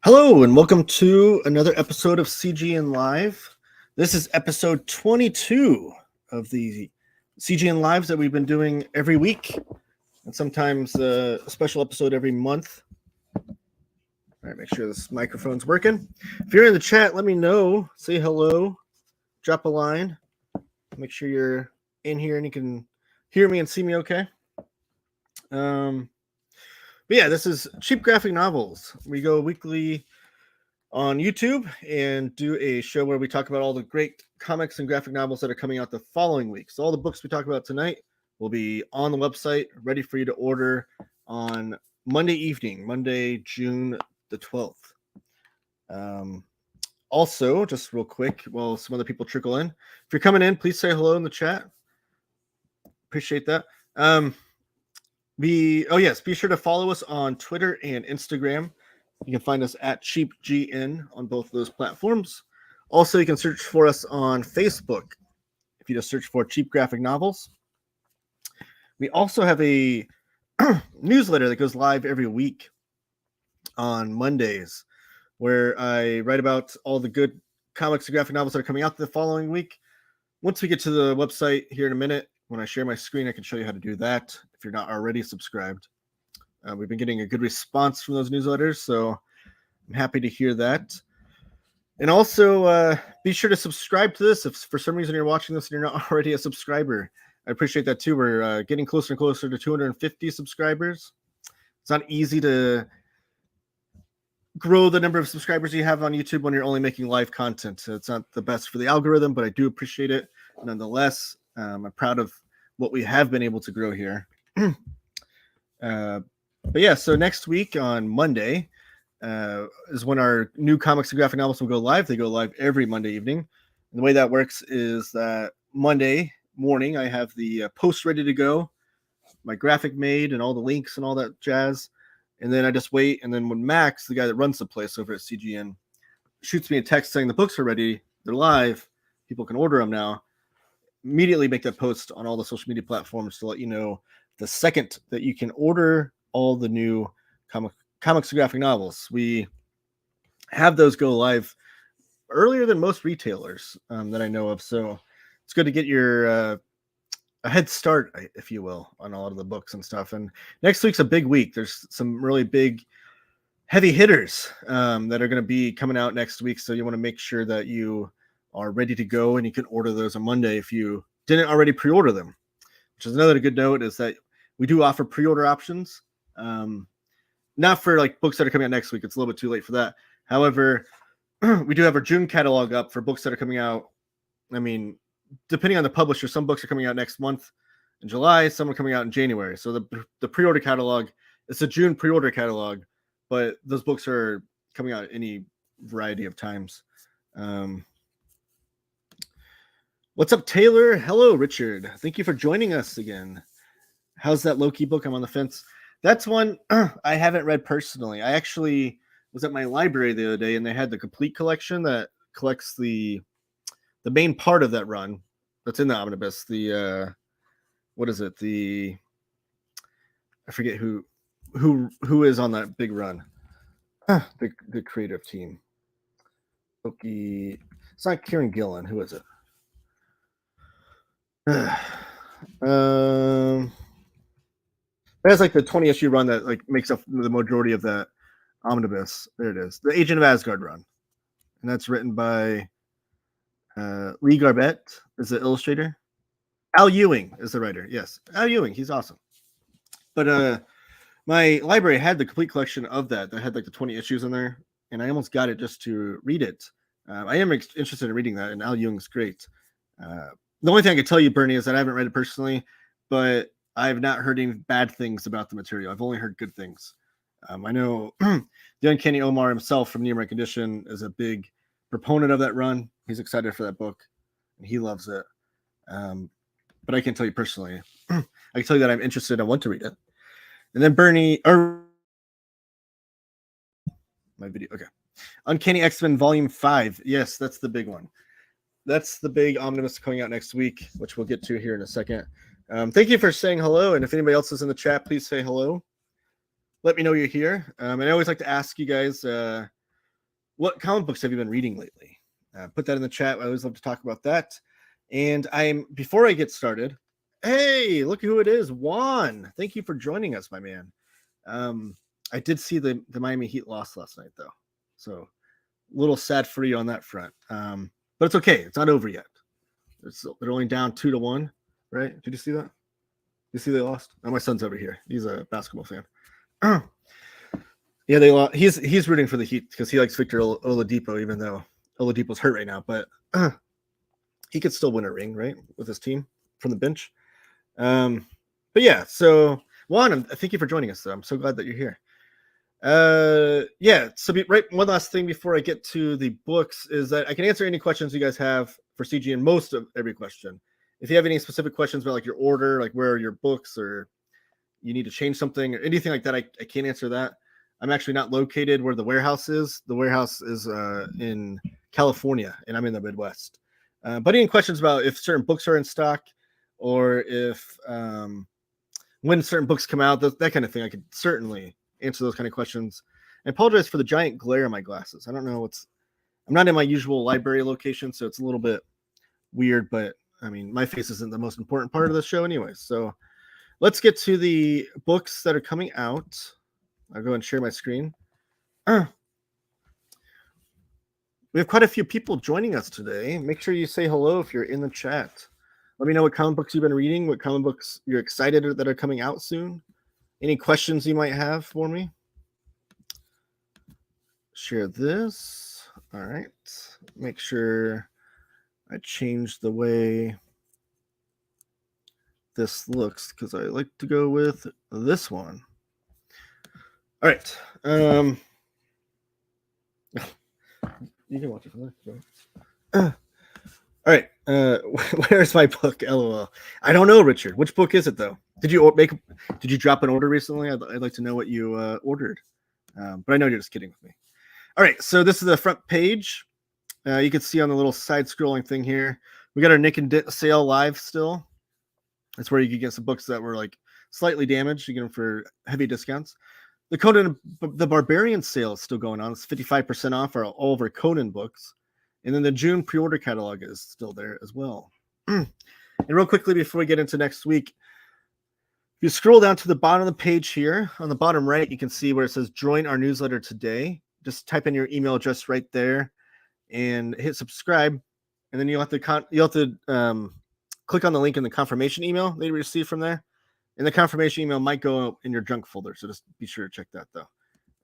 Hello, and welcome to another episode of CGN Live. This is episode 22 of the CGN Lives that we've been doing every week, and sometimes a special episode every month. All right, make sure this microphone's working. If you're in the chat, let me know. Say hello, drop a line. Make sure you're in here and you can hear me and see me okay. But yeah, this is Cheap Graphic Novels. We go weekly on YouTube and do a show where we talk about all the great comics and graphic novels that are coming out the following week. So all the books we talk about tonight will be on the website, ready for you to order on Monday evening, Monday, June the 12th. Also, just real quick, while some other people trickle in, if you're coming in, please say hello in the chat. Appreciate that. Be sure to follow us on Twitter and Instagram. You can find us at CheapGN on both of those platforms. Also, you can search for us on Facebook if you just search for Cheap Graphic Novels. We also have a newsletter that goes live every week on Mondays, where I write about all the good comics and graphic novels that are coming out the following week. Once we get to the website here in a minute, when I share my screen, I can show you how to do that if you're not already subscribed. We've been getting a good response from those newsletters, so I'm happy to hear that. And also, be sure to subscribe to this if for some reason you're watching this and you're not already a subscriber. I appreciate that too. We're getting closer and closer to 250 subscribers. It's not easy to grow the number of subscribers you have on YouTube when you're only making live content. So it's not the best for the algorithm, but I do appreciate it nonetheless. I'm proud of what we have been able to grow here. But yeah, so next week on Monday is when our new comics and graphic novels will go live. They go live every Monday evening. And the way that works is that Monday morning, I have the post ready to go, my graphic made and all the links and all that jazz. And then I just wait. And then when Max, the guy that runs the place over at CGN, shoots me a text saying the books are ready, they're live, people can order them now, immediately make that post on all the social media platforms to let you know the second that you can order all the new comics and graphic novels. We have those go live earlier than most retailers that I know of. So it's good to get your a head start, if you will, on a lot of the books and stuff. And next week's a big week. There's some really big heavy hitters that are going to be coming out next week. So you want to make sure that you are ready to go and you can order those on Monday if you didn't already pre-order them, which is another good note is that we do offer pre-order options. Not for like books that are coming out next week. It's a little bit too late for that. However, we do have our June catalog up for books that are coming out. I mean, depending on the publisher, some books are coming out next month in July, some are coming out in January. So the pre-order catalog, it's a June pre-order catalog, but those books are coming out any variety of times. What's up, Taylor? Hello, Richard. Thank you for joining us again. How's that Loki book? I'm on the fence. That's one I haven't read personally. I actually was at my library the other day, and they had the complete collection that collects the main part of that run that's in the Omnibus. The what is it? I forget who is on that big run. The creative team. Loki. It's not Kieran Gillen. Who is it? It has like the 20 issue run that like makes up the majority of that Omnibus. There it is. The Agent of Asgard run. And that's written by Lee Garbett is the illustrator. Al Ewing is the writer. Yes. Al Ewing. He's awesome. But my library had the complete collection of that had like the 20 issues in there. And I almost got it just to read it. I am interested in reading that. And Al Ewing's great. The only thing I can tell you, Bernie, is that I haven't read it personally, but I've not heard any bad things about the material. I've only heard good things. I know the Uncanny Omar himself from Near My Condition is a big proponent of that run. He's excited for that book, and he loves it. But I can't tell you personally. I can tell you that I'm interested. I want to read it. And then Bernie, or my video, okay. Uncanny X-Men Volume 5. Yes, that's the big one. That's the big omnibus coming out next week, which we'll get to here in a second. Thank you for saying hello, and if anybody else is in the chat, please say hello. Let me know you're here. And I always like to ask you guys, what comic books have you been reading lately? Put that in the chat. I always love to talk about that. And before I get started, hey, look who it is, Juan. Thank you for joining us, my man. I did see the Miami Heat loss last night, though, so a little sad for you on that front. But it's okay. It's not over yet. They're only down 2-1, right? Did you see that? You see they lost? Oh, my son's over here. He's a basketball fan. Yeah, they lost. He's rooting for the Heat because he likes Victor Oladipo, even though Oladipo's hurt right now. But he could still win a ring, right, with his team from the bench. But yeah, so Juan, thank you for joining us, though. I'm so glad that you're here. Yeah, so one last thing before I get to the books is that I can answer any questions you guys have for CGN, most of every question. If you have any specific questions about like your order, like where are your books, or you need to change something or anything like that, I can't answer that. I'm actually not located where the warehouse is. The warehouse is in California, and I'm in the Midwest. But any questions about if certain books are in stock, or if when certain books come out, that kind of thing, I could certainly answer those kind of questions. I apologize for the giant glare in my glasses. I don't know I'm not in my usual library location, so it's a little bit weird, but I mean, my face isn't the most important part of the show anyway. So let's get to the books that are coming out. I'll go and share my screen. We have quite a few people joining us today. Make sure you say hello if you're in the chat. Let me know what comic books you've been reading, what comic books you're excited that are coming out soon. Any questions you might have for me? Share this. All right. Make sure I change the way this looks because I like to go with this one. All right. You can watch it from there. All right. Where's my book? LOL. I don't know, Richard. Which book is it though? Did you drop an order recently? I'd like to know what you ordered. But I know you're just kidding with me. All right. So this is the front page. You can see on the little side scrolling thing here, we got our Nick and Dit sale live still. That's where you can get some books that were like slightly damaged. You get them for heavy discounts. The Conan the Barbarian sale is still going on. It's 55% off all of our Conan books. And then the June pre-order catalog is still there as well. And real quickly, before we get into next week, if you scroll down to the bottom of the page here, on the bottom right, you can see where it says join our newsletter today. Just type in your email address right there and hit subscribe. And then you'll have to click on the link in the confirmation email that you receive from there. And the confirmation email might go in your junk folder, so just be sure to check that though.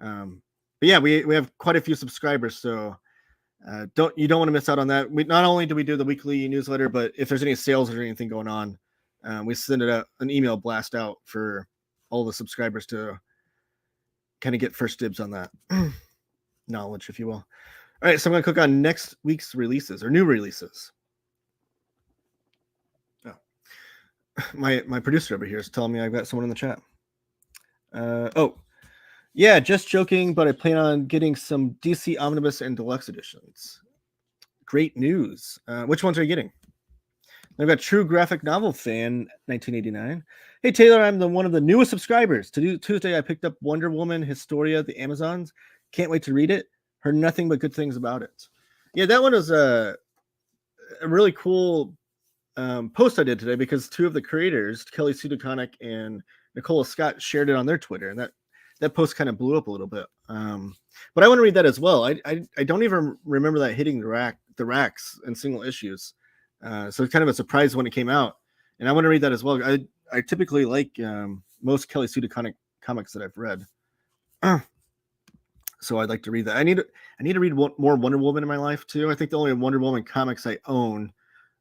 But yeah, we have quite a few subscribers, so you don't want to miss out on that. Not only do we do the weekly newsletter, but if there's any sales or anything going on, we send an email blast out for all the subscribers to kind of get first dibs on that knowledge, if you will. All right, so I'm going to click on next week's releases or new releases. My producer over here is telling me I've got someone in the chat. Oh, yeah, just joking, but I plan on getting some DC Omnibus and Deluxe editions. Great news. Which ones are you getting? I've got True Graphic Novel Fan 1989. Hey, Taylor, I'm one of the newest subscribers. Tuesday, I picked up Wonder Woman Historia, the Amazons. Can't wait to read it. Heard nothing but good things about it. Yeah, that one was a really cool post I did today because two of the creators, Kelly Sue DeConnick and Nicola Scott, shared it on their Twitter, and that post kind of blew up a little bit. But I want to read that as well. I don't even remember that hitting the racks in single issues. So it's kind of a surprise when it came out, and I want to read that as well. I typically like most Kelly Sue DeConnick comics that I've read, so I'd like to read that. I need to read more Wonder Woman in my life too. I think the only Wonder Woman comics I own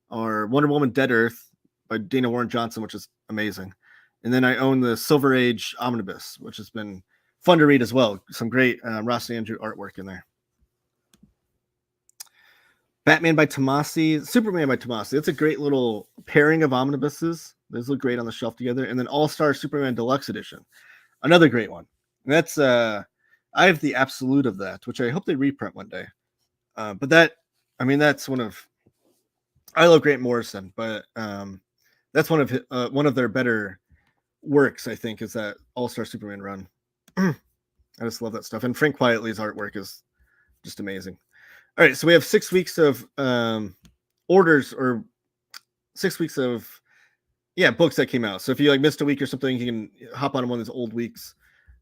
are Wonder Woman Dead Earth by Dana Warren Johnson, which is amazing. And then I own the Silver Age Omnibus, which has been fun to read as well. Some great Ross Andrew artwork in there. Batman by Tomasi, Superman by Tomasi. That's a great little pairing of omnibuses. Those look great on the shelf together. And then All-Star Superman Deluxe Edition. Another great one. And that's I have the absolute of that, which I hope they reprint one day. But that's one of, I love Grant Morrison, but that's one of their better works, I think, is that All-Star Superman run. I just love that stuff. And Frank Quietly's artwork is Just amazing. All right, so we have 6 weeks of orders, or 6 weeks of books that came out. So if you like missed a week or something, you can hop on one of those old weeks.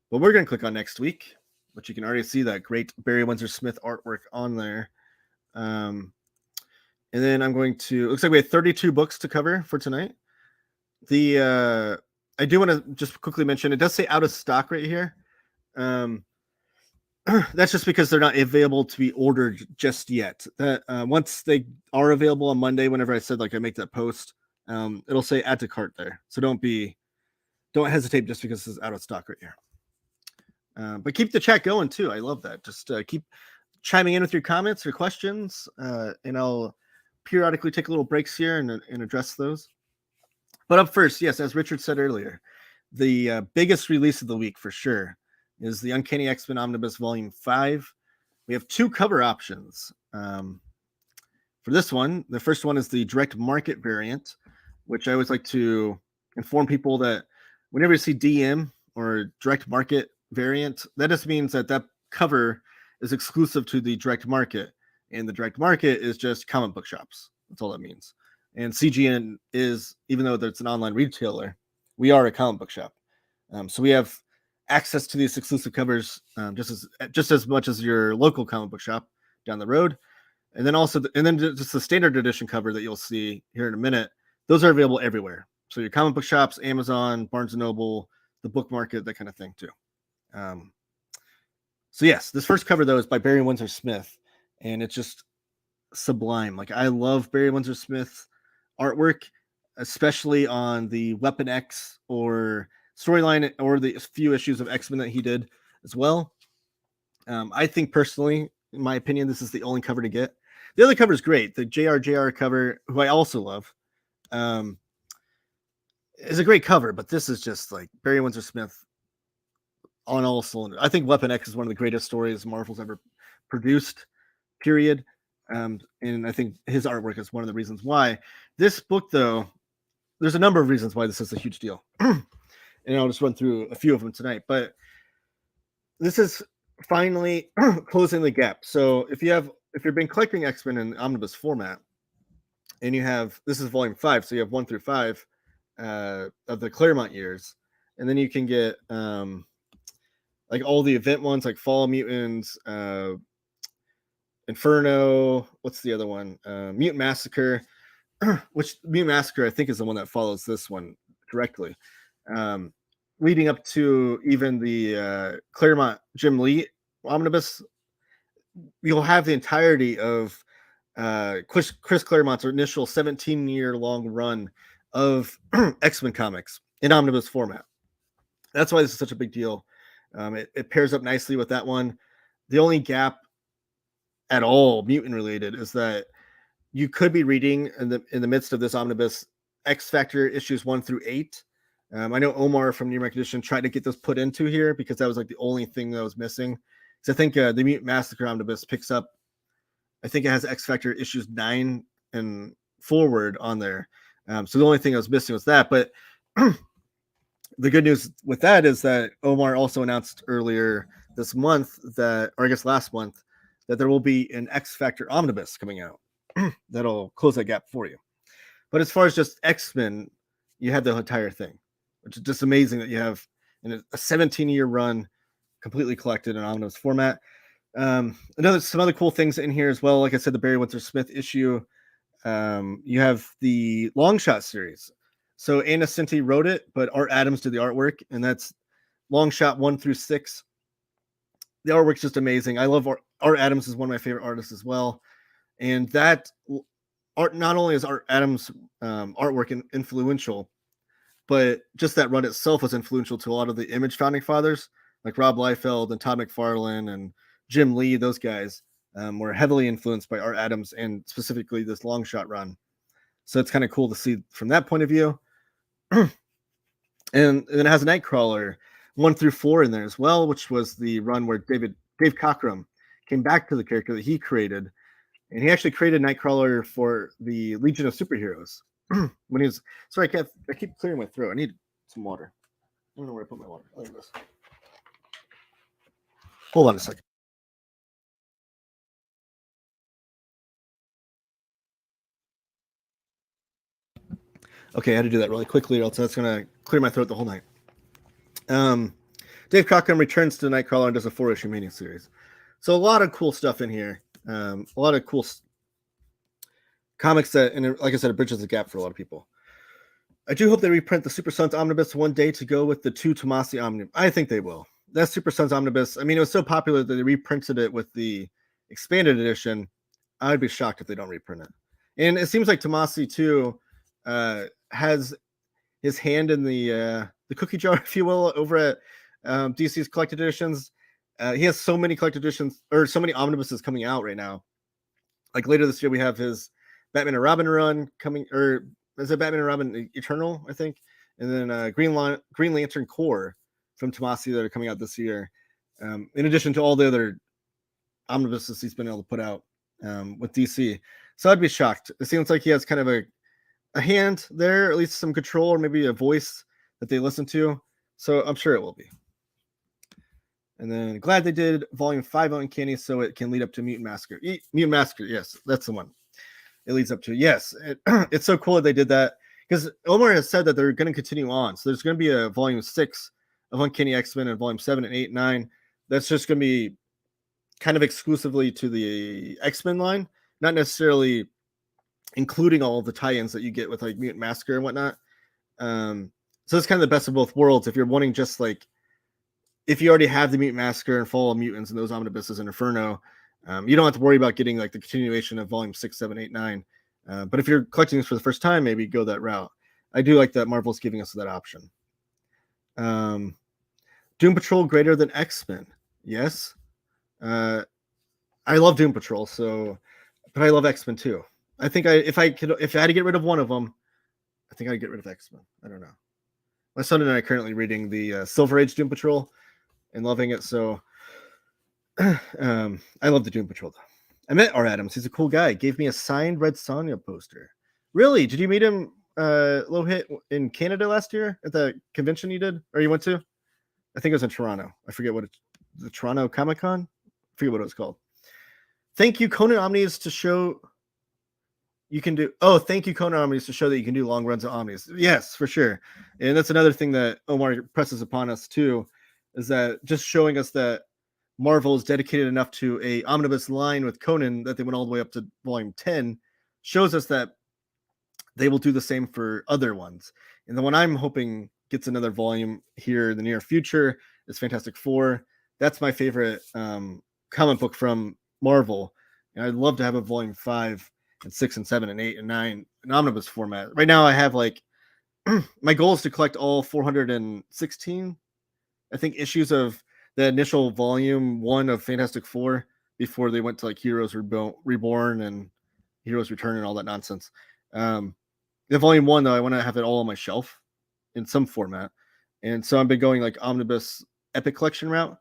But we're gonna click on next week, which you can already see that great Barry Windsor Smith artwork on there. And then I'm going to. Looks like we have 32 books to cover for tonight. I do want to just quickly mention, it does say out of stock right here. That's just because they're not available to be ordered just yet. That once they are available on Monday, whenever I said like I make that post, it'll say add to cart there. So don't hesitate just because it's out of stock right here. But keep the chat going too. I love that. Just keep chiming in with your comments or questions, and I'll periodically take little breaks here and address those. But up first, yes, as Richard said earlier, the biggest release of the week for sure is the Uncanny X-Men Omnibus Volume 5. We have 2 cover options. For this one, the first one is the direct market variant, which I always like to inform people that whenever you see DM or direct market variant, that just means that cover is exclusive to the direct market. And the direct market is just comic book shops. That's all that means. And CGN is, even though it's an online retailer, we are a comic book shop. So we have access to these exclusive covers just as much as your local comic book shop down the road. And then just the standard edition cover that you'll see here in a minute, those are available everywhere. So your comic book shops, Amazon, Barnes & Noble, the book market, that kind of thing too. So yes, this first cover though is by Barry Windsor Smith, and it's just sublime. Like, I love Barry Windsor Smith's artwork, especially on the Weapon X or storyline, or the few issues of X-Men that he did as well. I think personally, in my opinion, this is the only cover to get. The other cover is great. The JRJR cover, who I also love, is a great cover, but this is just like Barry Windsor Smith on all cylinders. I think Weapon X is one of the greatest stories Marvel's ever produced, period. And I think his artwork is one of the reasons why. This book, though, there's a number of reasons why this is a huge deal. And I'll just run through a few of them tonight. But this is finally closing the gap. So if you've been collecting X-Men in omnibus format, and this is volume 5, so you have 1 through 5 of the Claremont years, and then you can get like all the event ones, like Fall Mutants, Inferno. What's the other one? Mutant Massacre. Which Mutant Massacre, I think, is the one that follows this one directly. Leading up to even the Claremont Jim Lee omnibus, you'll have the entirety of Chris Claremont's initial 17-year-long run of X-Men comics in omnibus format. That's why this is such a big deal. It pairs up nicely with that one. The only gap at all mutant related is that you could be reading in the midst of this omnibus X Factor issues 1 through 8. I know Omar from New American Edition tried to get this put into here because that was like the only thing that was missing. So I think the Mutant Massacre omnibus picks up, I think it has X Factor issues 9 and forward on there. So the only thing I was missing was that. But the good news with that is that Omar also announced earlier this month or I guess last month, that there will be an X Factor omnibus coming out that'll close that gap for you. But as far as just X-Men, you have the entire thing, which is just amazing that you have a 17-year run completely collected in omnibus format. Some other cool things in here as well. Like I said, the Barry Windsor Smith issue. You have the Long Shot series. So Anna Cinti wrote it, but Art Adams did the artwork, and that's Long Shot 1 through 6. The artwork's just amazing. I love Art Adams is one of my favorite artists as well. And that art, not only is Art Adams' artwork influential, but just that run itself was influential to a lot of the Image founding fathers, like Rob Liefeld and Todd McFarlane and Jim Lee. Those guys were heavily influenced by Art Adams and specifically this Long Shot run. So it's kind of cool to see from that point of view. And it has a Nightcrawler 1 through 4 in there as well, which was the run where Dave Cockrum came back to the character that he created. And he actually created Nightcrawler for the Legion of Superheroes. When he was, sorry, I keep clearing my throat. I need some water. I don't know where I put my water. Hold on a second. Okay, I had to do that really quickly, or else that's gonna clear my throat the whole night. Dave Cockrum returns to Nightcrawler and does a 4-issue mini series. So a lot of cool stuff in here. A lot of cool comics that, and like I said, it bridges the gap for a lot of people. I do hope they reprint the Super Sons Omnibus one day to go with the 2 Tomasi Omnibus. I think they will. That Super Sons Omnibus, I mean, it was so popular that they reprinted it with the expanded edition. I'd be shocked if they don't reprint it. And it seems like Tomasi, too, has his hand in the cookie jar, if you will, over at DC's collected editions. He has so many collected editions, or so many omnibuses coming out right now. Like later this year, we have his Batman and Robin run coming, or is it Batman and Robin Eternal, I think, and then Green Lantern Corps from Tomasi that are coming out this year. In addition to all the other omnibuses he's been able to put out with DC. So I'd be shocked. It seems like he has kind of a hand there, at least some control, or maybe a voice that they listen to. So I'm sure it will be. And then glad they did Volume 5 on Uncanny so it can lead up to Mutant Massacre. Mutant Massacre, yes, that's the one. It leads up to, yes. It's so cool that they did that, because Omar has said that they're going to continue on. So there's going to be a Volume 6 of Uncanny X-Men and Volume 7 and 8 and 9. That's just going to be kind of exclusively to the X-Men line, not necessarily including all of the tie-ins that you get with like Mutant Massacre and whatnot. So it's kind of the best of both worlds. If you're wanting just like, if you already have the Mutant Massacre and Fall of Mutants and those omnibuses in Inferno, you don't have to worry about getting like the continuation of Volume 6, 7, 8, 9. But if you're collecting this for the first time, maybe go that route. I do like that Marvel's giving us that option. Doom Patrol greater than X-Men. Yes. I love Doom Patrol, but I love X-Men too. I think if I had to get rid of one of them, I think I'd get rid of X-Men. I don't know. My son and I are currently reading the Silver Age Doom Patrol and loving it. So I love the Doom Patrol, though. I met R. Adams. He's a cool guy. Gave me a signed Red Sonja poster. Really? Did you meet him low hit in Canada last year at the convention you did, or you went to? I think it was in Toronto. I forget what the Toronto Comic Con. I forget what it was called. Thank you, Conan Omnis, to show you can do. Oh, thank you, Conan Omnis, to show that you can do long runs of Omnis. Yes, for sure. And that's another thing that Omar presses upon us too, is that just showing us that Marvel is dedicated enough to a omnibus line with Conan that they went all the way up to Volume 10 shows us that they will do the same for other ones. And the one I'm hoping gets another volume here in the near future is Fantastic Four. That's my favorite comic book from Marvel. And I'd love to have a Volume 5 and 6 and 7 and 8 and 9 in omnibus format. Right now I have like, my goal is to collect all 416, I think, issues of the initial Volume 1 of Fantastic Four before they went to like Heroes Reborn and Heroes Return and all that nonsense. The Volume 1, though, I want to have it all on my shelf in some format. And so I've been going like omnibus epic collection route,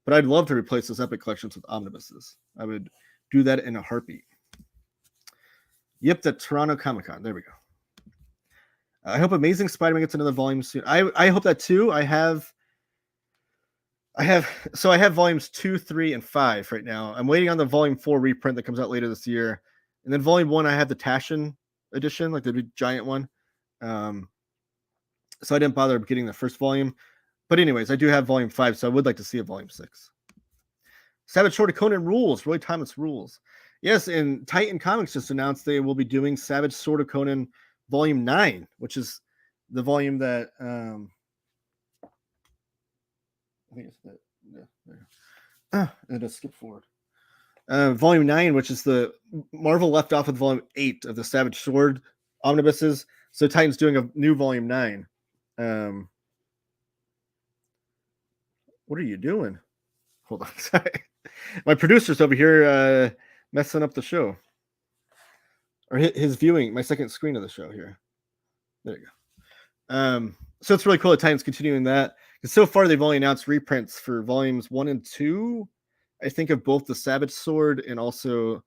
but I'd love to replace those epic collections with omnibuses. I would do that in a heartbeat. Yep, the Toronto Comic Con. There we go. I hope Amazing Spider-Man gets another volume soon. I hope that too. I have volumes 2, 3, and 5 right now. I'm waiting on the Volume 4 reprint that comes out later this year. And then Volume 1, I have the Taschen edition, like the big giant one. So I didn't bother getting the first volume. But anyways, I do have Volume 5, so I would like to see a Volume 6. Savage Sword of Conan rules. Roy Thomas rules. Yes, and Titan Comics just announced they will be doing Savage Sword of Conan Volume 9, which is the volume that... I think it's that. Yeah, and just skip forward. Volume 9, which is the Marvel left off with Volume 8 of the Savage Sword omnibuses. So Titan's doing a new Volume 9. What are you doing? Hold on. Sorry. My producer's over here messing up the show. Or his viewing, my second screen of the show here. There you go. So it's really cool that Titan's continuing that. Because so far they've only announced reprints for Volumes 1 and 2, I think, of both the Savage Sword and also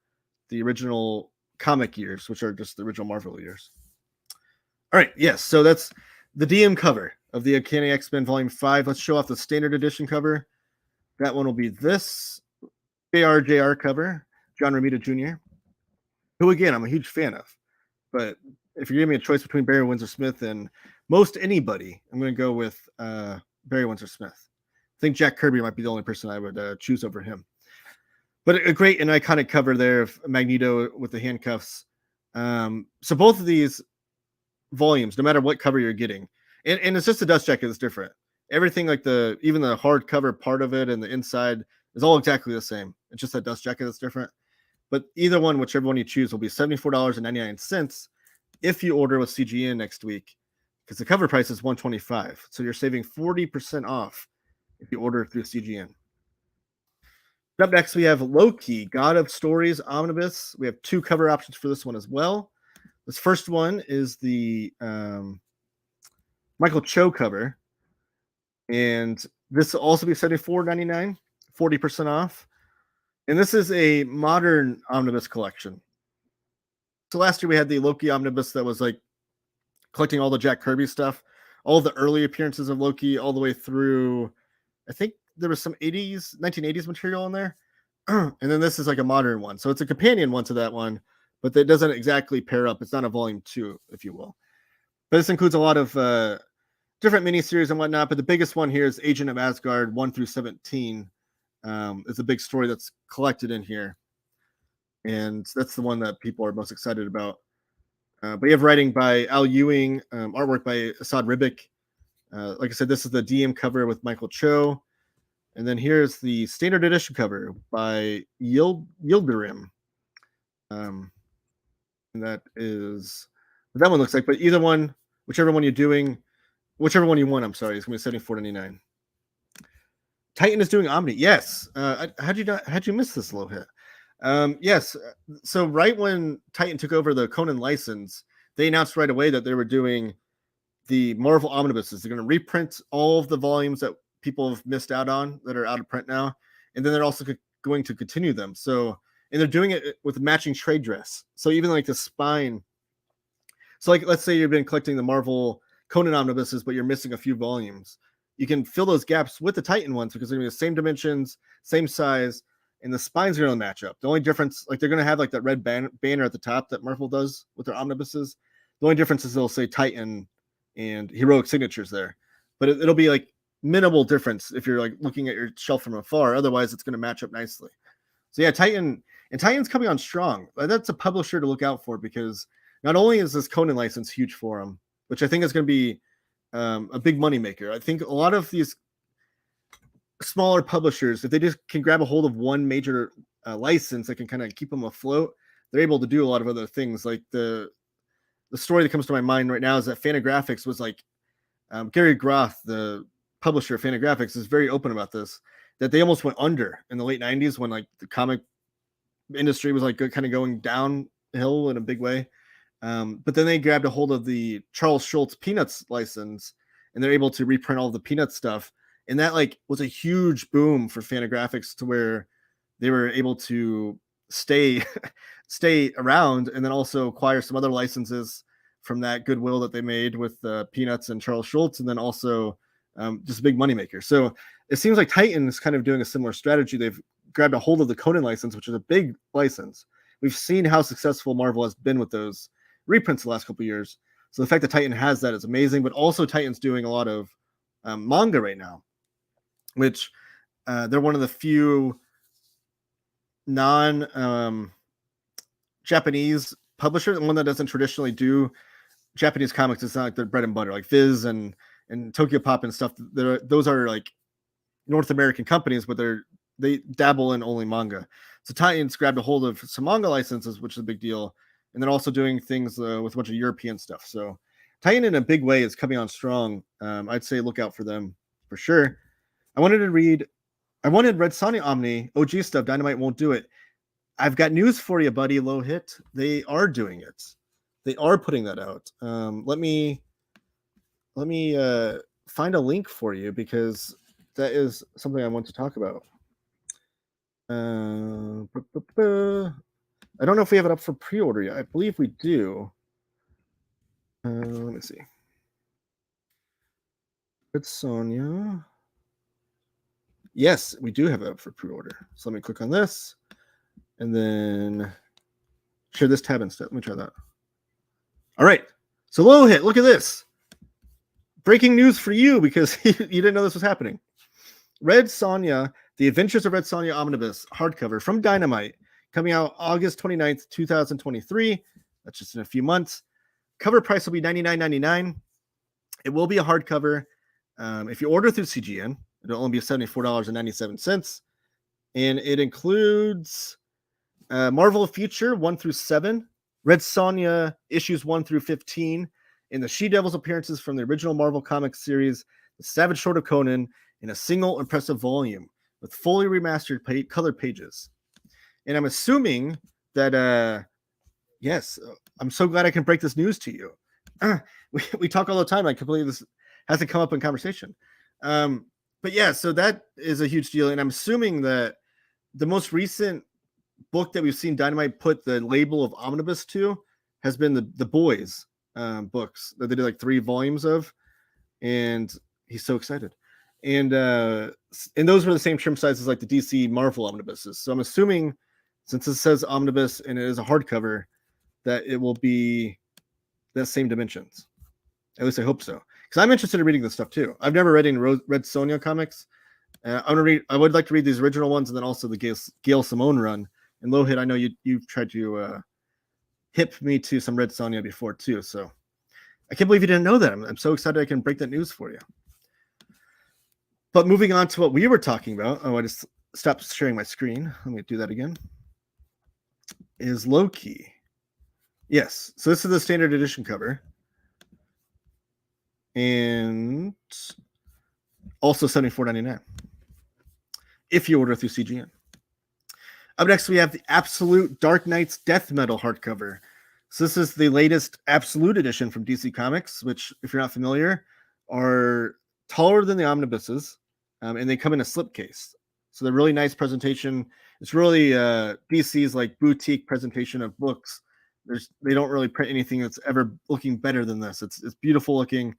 the original comic years, which are just the original Marvel years. All right, yes, so that's the DM cover of the Uncanny X-Men Volume 5. Let's show off the standard edition cover. That one will be this JR cover, John Romita Jr., who, again, I'm a huge fan of. But if you're giving me a choice between Barry Windsor Smith and most anybody, I'm going to go with Barry Windsor Smith. I think Jack Kirby might be the only person I would choose over him. But a great and iconic cover there of Magneto with the handcuffs. So both of these volumes, no matter what cover you're getting, and it's just the dust jacket that's different. Everything like even the hardcover part of it and the inside is all exactly the same. It's just that dust jacket that's different. But either one, whichever one you choose, will be $74.99 if you order with CGN next week, because the cover price is $125. So you're saving 40% off if you order through CGN. Up next, we have Loki, God of Stories Omnibus. We have 2 cover options for this one as well. This first one is the Michael Cho cover, and this will also be $74.99, 40% off. And this is a modern omnibus collection. So last year we had the Loki omnibus that was like collecting all the Jack Kirby stuff, all the early appearances of Loki, all the way through. I think there was some 1980s material in there. And then this is like a modern one. So it's a companion one to that one, but that doesn't exactly pair up. It's not a volume 2, if you will. But this includes a lot of different miniseries and whatnot. But the biggest one here is Agent of Asgard 1 through 17. It's a big story that's collected in here. And that's the one that people are most excited about. But you have writing by Al Ewing, artwork by Asad Ribic. Like I said, this is the DM cover with Michael Cho. And then here's the standard edition cover by Yildirim. And that is what that one looks like. But either one, whichever one you're doing, whichever one you want, I'm sorry, it's going to be $74.99. Titan is doing Omni. Yes. How'd you miss this little hit? Yes. So right when Titan took over the Conan license, they announced right away that they were doing the Marvel omnibuses. They're going to reprint all of the volumes that people have missed out on that are out of print now, and then they're also going to continue them. So, and they're doing it with matching trade dress. So even like the spine. So like, let's say you've been collecting the Marvel Conan omnibuses, but you're missing a few volumes. You can fill those gaps with the Titan ones because they're going to be the same dimensions, same size, and the spines are going to match up. The only difference, like they're going to have like that red banner at the top that Marvel does with their omnibuses. The only difference is they'll say Titan and heroic signatures there, but it'll be like minimal difference if you're like looking at your shelf from afar. Otherwise, it's going to match up nicely. So yeah, Titan's coming on strong. That's a publisher to look out for because not only is this Conan license huge for them, which I think is going to be a big moneymaker. I think a lot of these smaller publishers, if they just can grab a hold of one major license that can kind of keep them afloat, they're able to do a lot of other things. Like the story that comes to my mind right now is that Fantagraphics was like Gary Groth, the publisher of Fantagraphics, is very open about this, that they almost went under in the late 90s when like the comic industry was like kind of going downhill in a big way. But then they grabbed a hold of the Charles Schultz Peanuts license and they're able to reprint all the Peanuts stuff. And that like was a huge boom for Fantagraphics to where they were able to stay around and then also acquire some other licenses from that goodwill that they made with Peanuts and Charles Schultz, and then also just a big moneymaker. So it seems like Titan is kind of doing a similar strategy. They've grabbed a hold of the Conan license, which is a big license. We've seen how successful Marvel has been with those reprints the last couple of years. So the fact that Titan has that is amazing, but also Titan's doing a lot of manga right now, which they're one of the few non-Japanese publishers, and one that doesn't traditionally do Japanese comics. It's not like their bread and butter, like Viz and Tokyo Pop and stuff. Those are like North American companies, but they dabble in only manga. So Titan's grabbed a hold of some manga licenses, which is a big deal, and then also doing things with a bunch of European stuff. So Titan in a big way is coming on strong. I'd say look out for them for sure. I wanted Red Sonja Omni OG stuff. Dynamite won't do it. I've got news for you, buddy. Low hit. They are doing it. They are putting that out. Let me find a link for you because that is something I want to talk about. I don't know if we have it up for pre-order yet. I believe we do. Let me see. Red Sonja. Yes, we do have it up for pre-order. So let me click on this and then share this tab instead. Let me try that. All right. So low hit, look at this. Breaking news for you because you didn't know this was happening. Red Sonja, The Adventures of Red Sonja Omnibus hardcover from Dynamite, coming out August 29th, 2023. That's just in a few months. Cover price will be $99.99. It will be a hardcover. If you order through CGN, it'll only be $74.97. And it includes Marvel Future 1 through 7, Red Sonja issues 1 through 15, and the She-Devil's appearances from the original Marvel Comics series, The Savage Sword of Conan, in a single impressive volume with fully remastered colored pages. And I'm assuming that, yes, I'm so glad I can break this news to you. We talk all the time. I completely this hasn't come up in conversation. But yeah, so that is a huge deal. And I'm assuming that the most recent book that we've seen Dynamite put the label of Omnibus to has been the Boys books that they did like 3 volumes of. And he's so excited. And those were the same trim sizes like the DC Marvel omnibuses. So I'm assuming, since it says omnibus and it is a hardcover, that it will be the same dimensions. At least I hope so, because I'm interested in reading this stuff too. I've never read any Red Sonja comics. I would like to read these original ones and then also the Gail Simone run. And Low Hit, I know you've tried to hip me to some Red Sonja before too. So I can't believe you didn't know that. I'm so excited I can break that news for you. But moving on to what we were talking about. Oh, I just stopped sharing my screen. Let me do that again. Is Loki. Yes. So this is the standard edition cover. And also $74.99 if you order through CGN. Up next, we have the Absolute Dark Knight's Death Metal hardcover. So this is the latest Absolute edition from DC Comics, which, if you're not familiar, are taller than the omnibuses, and they come in a slipcase. So they're really nice presentation. It's really DC's like boutique presentation of books. They don't really print anything that's ever looking better than this. It's beautiful looking.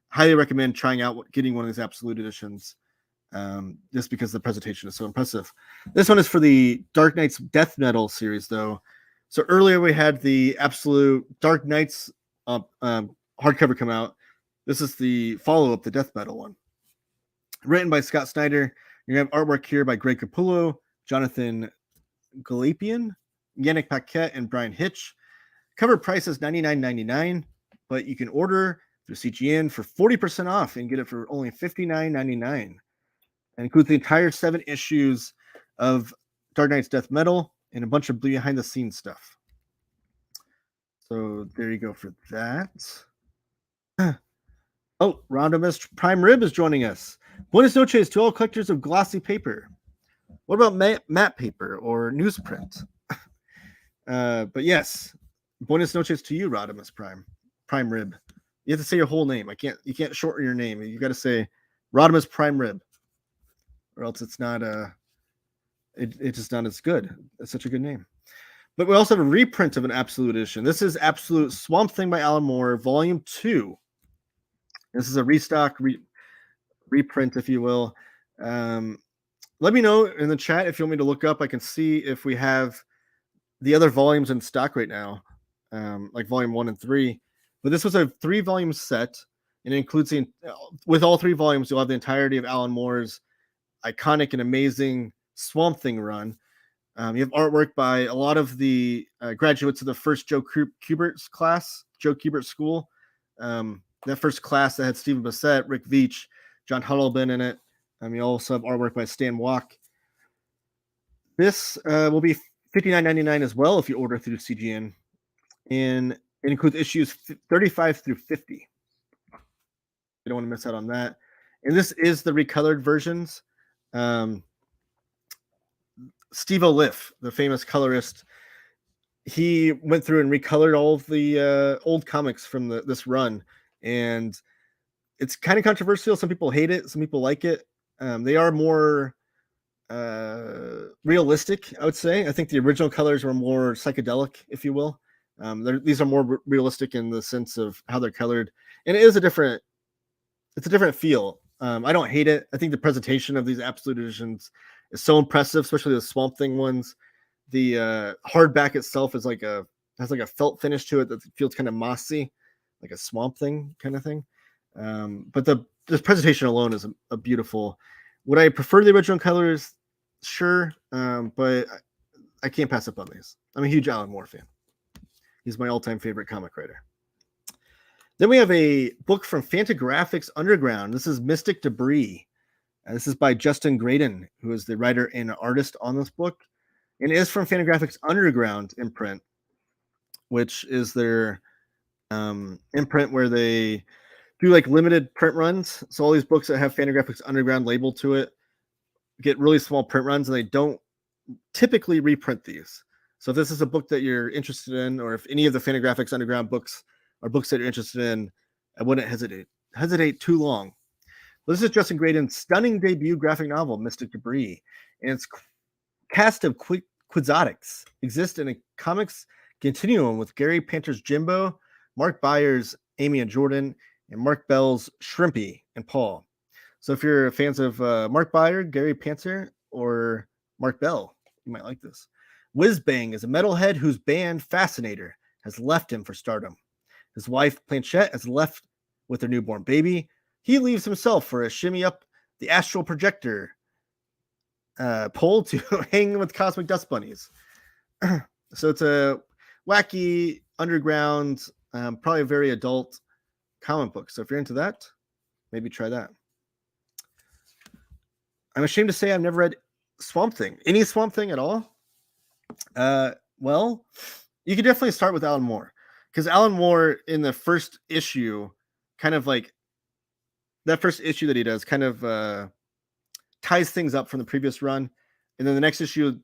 Highly recommend trying out getting one of these Absolute editions, just because the presentation is so impressive. This one is for the Dark Knight's Death Metal series, though. So earlier we had the Absolute Dark Knights hardcover come out. This is the follow-up, the Death Metal one. Written by Scott Snyder. You have artwork here by Greg Capullo, Jonathan Galapian, Yannick Paquette, and Brian Hitch. Cover price is $99.99, but you can order through CGN for 40% off and get it for only $59.99. And includes the entire 7 issues of Dark Knight's Death Metal and a bunch of behind-the-scenes stuff. So there you go for that. Oh, Rodimus Prime Rib is joining us. Buenas noches to all collectors of glossy paper. What about matte paper or newsprint? But yes, buenas noches to you, Rodimus Prime Rib. You have to say your whole name. You can't shorten your name. You got to say Rodimus Prime Rib, or else it's not it's just not as good. It's such a good name. But we also have a reprint of an Absolute edition. This is Absolute Swamp Thing by Alan Moore, Volume 2. This is a restock reprint, if you will. Let me know in the chat if you want me to look up. I can see if we have the other volumes in stock right now, like Volume 1 and 3. But this was a 3-volume set, and it includes with all 3 volumes, you'll have the entirety of Alan Moore's iconic and amazing Swamp Thing run. You have artwork by a lot of the graduates of the first Joe Kubert's class, Joe Kubert School. That first class that had Stephen Bissett, Rick Veitch, John Huddlebin in it. You also have artwork by Stan Walk. This will be $59.99 as well if you order through CGN. And it includes issues 35 through 50. You don't want to miss out on that. And this is the recolored versions. Steve Oliff, the famous colorist, he went through and recolored all of the old comics from this run. And it's kind of controversial. Some people hate it. Some people like it. They are more realistic, I would say. I think the original colors were more psychedelic, if you will. These are more realistic in the sense of how they're colored. And it's a different feel. I don't hate it. I think the presentation of these Absolute editions is so impressive, especially the Swamp Thing ones. The hardback itself is like a has like a felt finish to it that feels kind of mossy, like a Swamp Thing kind of thing. But the presentation alone is a beautiful. Would I prefer the original colors? Sure, but I can't pass up on these. I'm a huge Alan Moore fan. He's my all-time favorite comic writer. Then we have a book from Fantagraphics Underground. This is Mystic Debris. This is by Justin Graydon, who is the writer and artist on this book. And it is from Fantagraphics Underground imprint, which is their imprint where they do like limited print runs. So all these books that have Fantagraphics Underground labeled to it get really small print runs, and they don't typically reprint these. So if this is a book that you're interested in, or if any of the Fantagraphics Underground books are books that you're interested in, I wouldn't hesitate too long. This is Justin Graydon's stunning debut graphic novel, Mystic Debris, and its cast of quixotics exist in a comics continuum with Gary Panter's Jimbo, Mark Byers' Amy and Jordan, and Mark Bell's Shrimpy and Paul. So if you're fans of Mark Byer, Gary Panter, or Mark Bell, you might like this. Whizbang is a metalhead whose band Fascinator has left him for stardom. His wife Planchette has left with their newborn baby. He leaves himself for a shimmy up the astral projector pole to hang with cosmic dust bunnies. So it's a wacky underground, probably a very adult comic book. So if you're into that, maybe try that. I'm ashamed to say I've never read Swamp Thing. Any Swamp Thing at all? Well, you could definitely start with Alan Moore, because Alan Moore in the first issue, kind of like that first issue that he does, kind of ties things up from the previous run, and then the next issue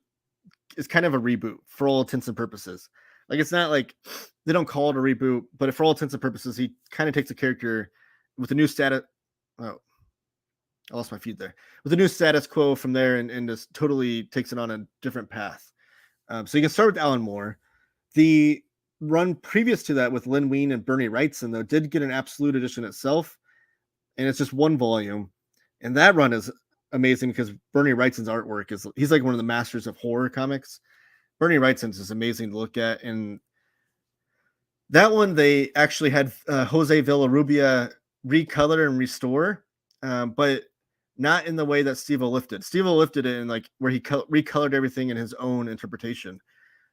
is kind of a reboot for all intents and purposes. Like it's not like they don't call it a reboot, but for all intents and purposes, he kind of takes a character with a new status. Oh, I lost my feed there. With a new status quo from there, and just totally takes it on a different path. So you can start with Alan Moore. The run previous to that with Lynn Wein and Bernie Wrightson, though, did get an absolute edition itself, and it's just one volume. And that run is amazing because Bernie Wrightson's artwork he's like one of the masters of horror comics. Bernie Wrightson's is amazing to look at. And that one, they actually had Jose Villarrubia recolor and restore, but not in the way that Steve-O lifted. Steve-O lifted it in like where he recolored everything in his own interpretation.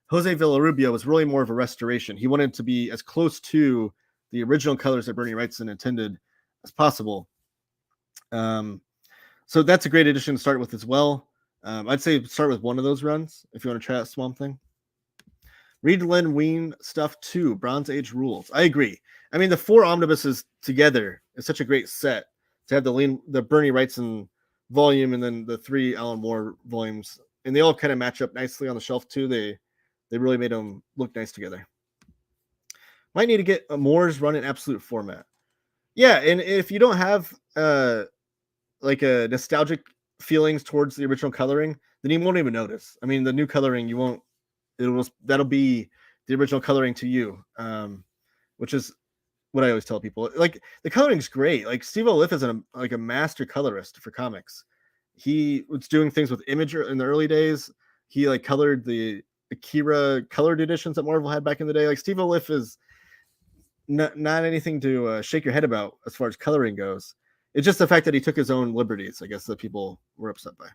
Jose Villarrubia was really more of a restoration. He wanted to be as close to the original colors that Bernie Wrightson intended as possible. So that's a great edition to start with as well. I'd say start with one of those runs if you want to try out Swamp Thing. Read Lynn Wein stuff too. Bronze Age rules. I agree. I mean, the 4 omnibuses together is such a great set to have the Bernie Wrightson volume and then the 3 Alan Moore volumes, and they all kind of match up nicely on the shelf too. They really made them look nice together. Might need to get a Moore's run in absolute format. Yeah, and if you don't have like a nostalgic feelings towards the original coloring, then you won't even notice. I mean, the new coloring, that'll be the original coloring to you, which is what I always tell people. Like the coloring's great. Like Steve-O Liff is a master colorist for comics. He was doing things with Imager in the early days. He like colored the Akira colored editions that Marvel had back in the day. Like Steve-O Liff is not anything to shake your head about as far as coloring goes. It's just the fact that he took his own liberties, I guess, that people were upset by.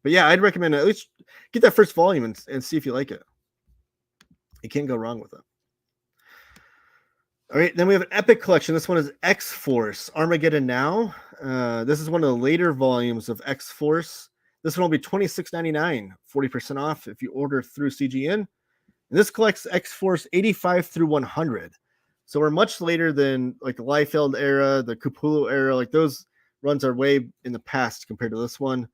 But yeah, I'd recommend at least get that first volume and see if you like it. You can't go wrong with it. All right, then we have an epic collection. This one is X-Force, Armageddon Now. This is one of the later volumes of X-Force. This one will be $26.99, 40% off if you order through CGN. And this collects X-Force 85 through 100. So we're much later than like the Liefeld era, the Capullo era. Like those runs are way in the past compared to this one.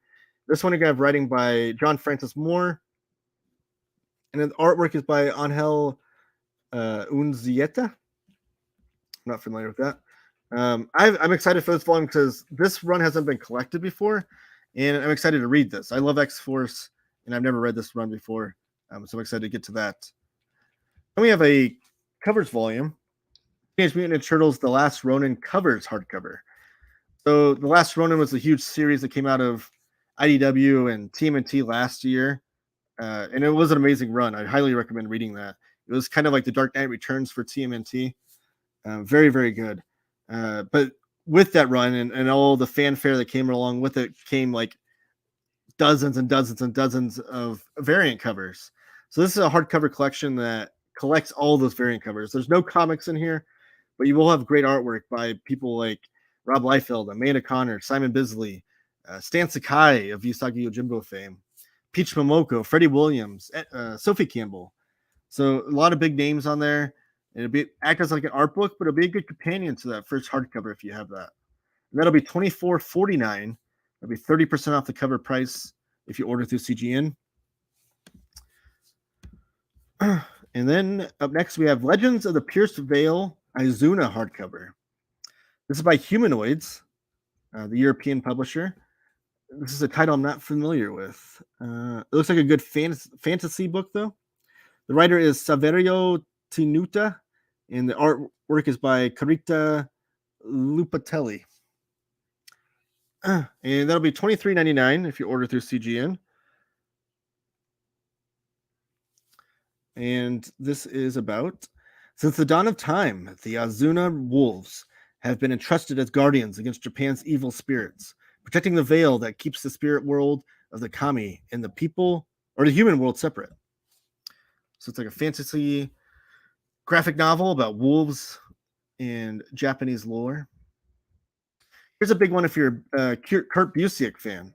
This one you're going to have writing by John Francis Moore. And then the artwork is by Angel Unzieta. I'm not familiar with that. I'm excited for this volume because this run hasn't been collected before, and I'm excited to read this. I love X-Force, and I've never read this run before, so I'm excited to get to that. Then we have a covers volume, Teenage Mutant Ninja Turtles: The Last Ronin covers hardcover. So The Last Ronin was a huge series that came out of IDW and TMNT last year, and it was an amazing run. I highly recommend reading that It was kind of like the Dark Knight Returns for TMNT. Very, very good. But with that run and all the fanfare that came along with it came like dozens and dozens and dozens of variant covers. So this is a hardcover collection that collects all those variant covers. There's no comics in here, but you will have great artwork by people like Rob Liefeld, Amanda Connor, Simon Bisley, Stan Sakai of Usagi Yojimbo fame, Peach Momoko, Freddie Williams, Sophie Campbell. So a lot of big names on there. It'll act as like an art book, but it'll be a good companion to that first hardcover if you have that. And that'll be $24.49. That'll be 30% off the cover price if you order through CGN. And then up next we have Legends of the Pierced Veil Izuna hardcover. This is by Humanoids, the European publisher. This is a title I'm not familiar with. It looks like a good fantasy book, though. The writer is Saverio Tenuta, and the artwork is by Carita Lupatelli. And that'll be $23.99 if you order through CGN. And this is about, since the dawn of time, the Azuna wolves have been entrusted as guardians against Japan's evil spirits, protecting the veil that keeps the spirit world of the kami and the people or the human world separate. So it's like a fantasy graphic novel about wolves and Japanese lore. Here's a big one if you're a Kurt Busiek fan.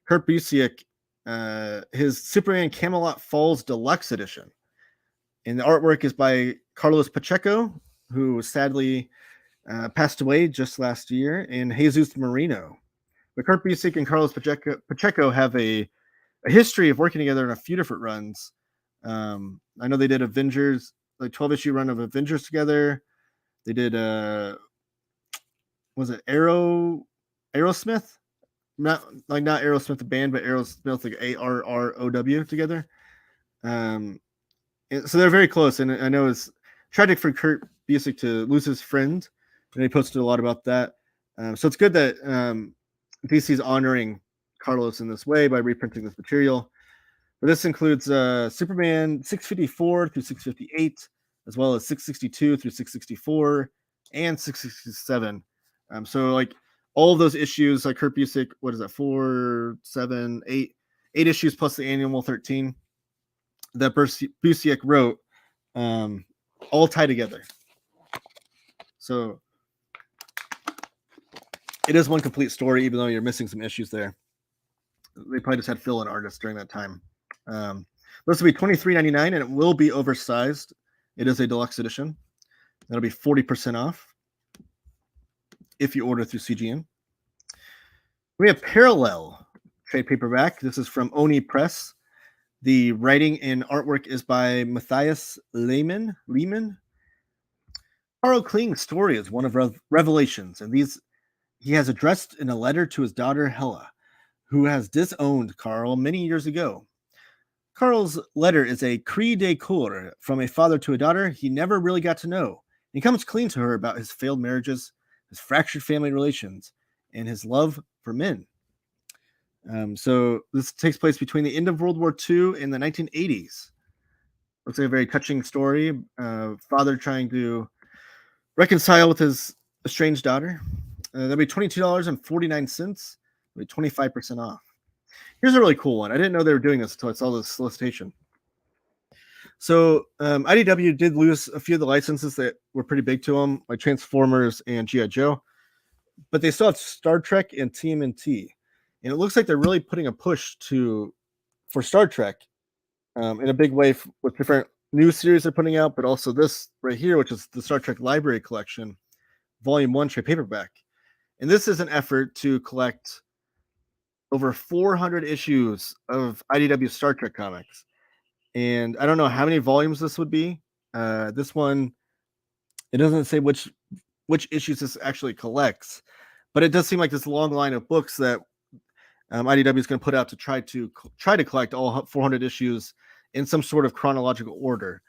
Kurt Busiek, his Superman Camelot Falls Deluxe Edition. And the artwork is by Carlos Pacheco, who sadly passed away just last year, and Jesus Marino. But Kurt Busiek and Carlos Pacheco have a history of working together in a few different runs. I know they did Avengers, like 12-issue run of Avengers together. They did was it Aerosmith? Not Aerosmith the band, but Aerosmith like ARROW together. So they're very close, and I know it's tragic for Kurt Busiek to lose his friend, and he posted a lot about that. So it's good that DC is honoring Carlos in this way by reprinting this material. But this includes Superman 654 through 658, as well as 662 through 664 and 667. So like all of those issues, like Kurt Busiek, what is that? 4, 7, 8 issues plus the annual 13 that Busiek wrote, all tie together. So it is one complete story, even though you're missing some issues there. They probably just had fill-in artists during that time. This will be $23.99, and it will be oversized. It is a deluxe edition. That'll be 40% off if you order through CGN. We have Parallel trade paperback. This is from Oni Press. The writing and artwork is by Matthias Lehman. Carl Kling's story is one of revelations, and he has addressed in a letter to his daughter Hella, who has disowned Carl many years ago. Carl's letter is a cri de coeur from a father to a daughter he never really got to know. He comes clean to her about his failed marriages, his fractured family relations, and his love for men. So this takes place between the end of World War II and the 1980s. Looks like a very touching story. Father trying to reconcile with his estranged daughter. That'll be $22.49. It'll be 25% off. Here's a really cool one. I didn't know they were doing this until I saw this solicitation. So IDW did lose a few of the licenses that were pretty big to them, like Transformers and G.I. Joe, but they still have Star Trek and TMNT. And it looks like they're really putting a push for Star Trek in a big way with different new series they're putting out, but also this right here, which is the Star Trek Library Collection, Volume 1 trade paperback. And this is an effort to collect over 400 issues of IDW Star Trek comics. And I don't know how many volumes this would be. This one, it doesn't say which issues this actually collects, but it does seem like this long line of books that IDW is going to put out to try to collect all 400 issues in some sort of chronological order.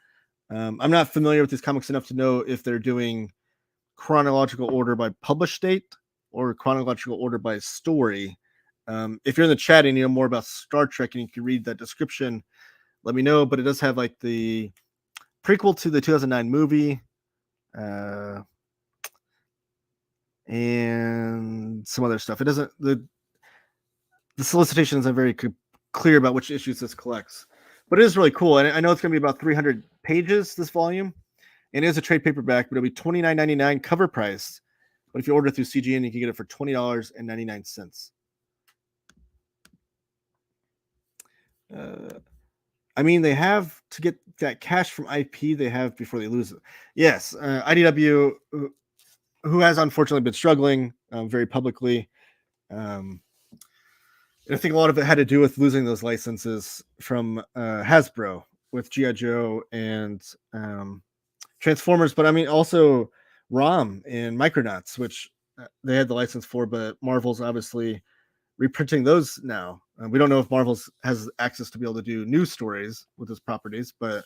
I'm not familiar with these comics enough to know if they're doing chronological order by published date or chronological order by story. If you're in the chat and you know more about Star Trek and you can read that description, let me know. But it does have like the prequel to the 2009 movie, and some other stuff. It doesn't the solicitation isn't very clear about which issues this collects, but it is really cool. And I know it's going to be about 300 pages this volume, and it is a trade paperback, but it'll be $29.99 cover price. But if you order through CGN, you can get it for $20.99. I mean, they have to get that cash from IP they have before they lose it. Yes, IDW, who has unfortunately been struggling very publicly. And I think a lot of it had to do with losing those licenses from Hasbro with G.I. Joe and Transformers. But I mean, also ROM and Micronauts, which they had the license for, but Marvel's obviously reprinting those now. We don't know if Marvel's has access to be able to do new stories with its properties, but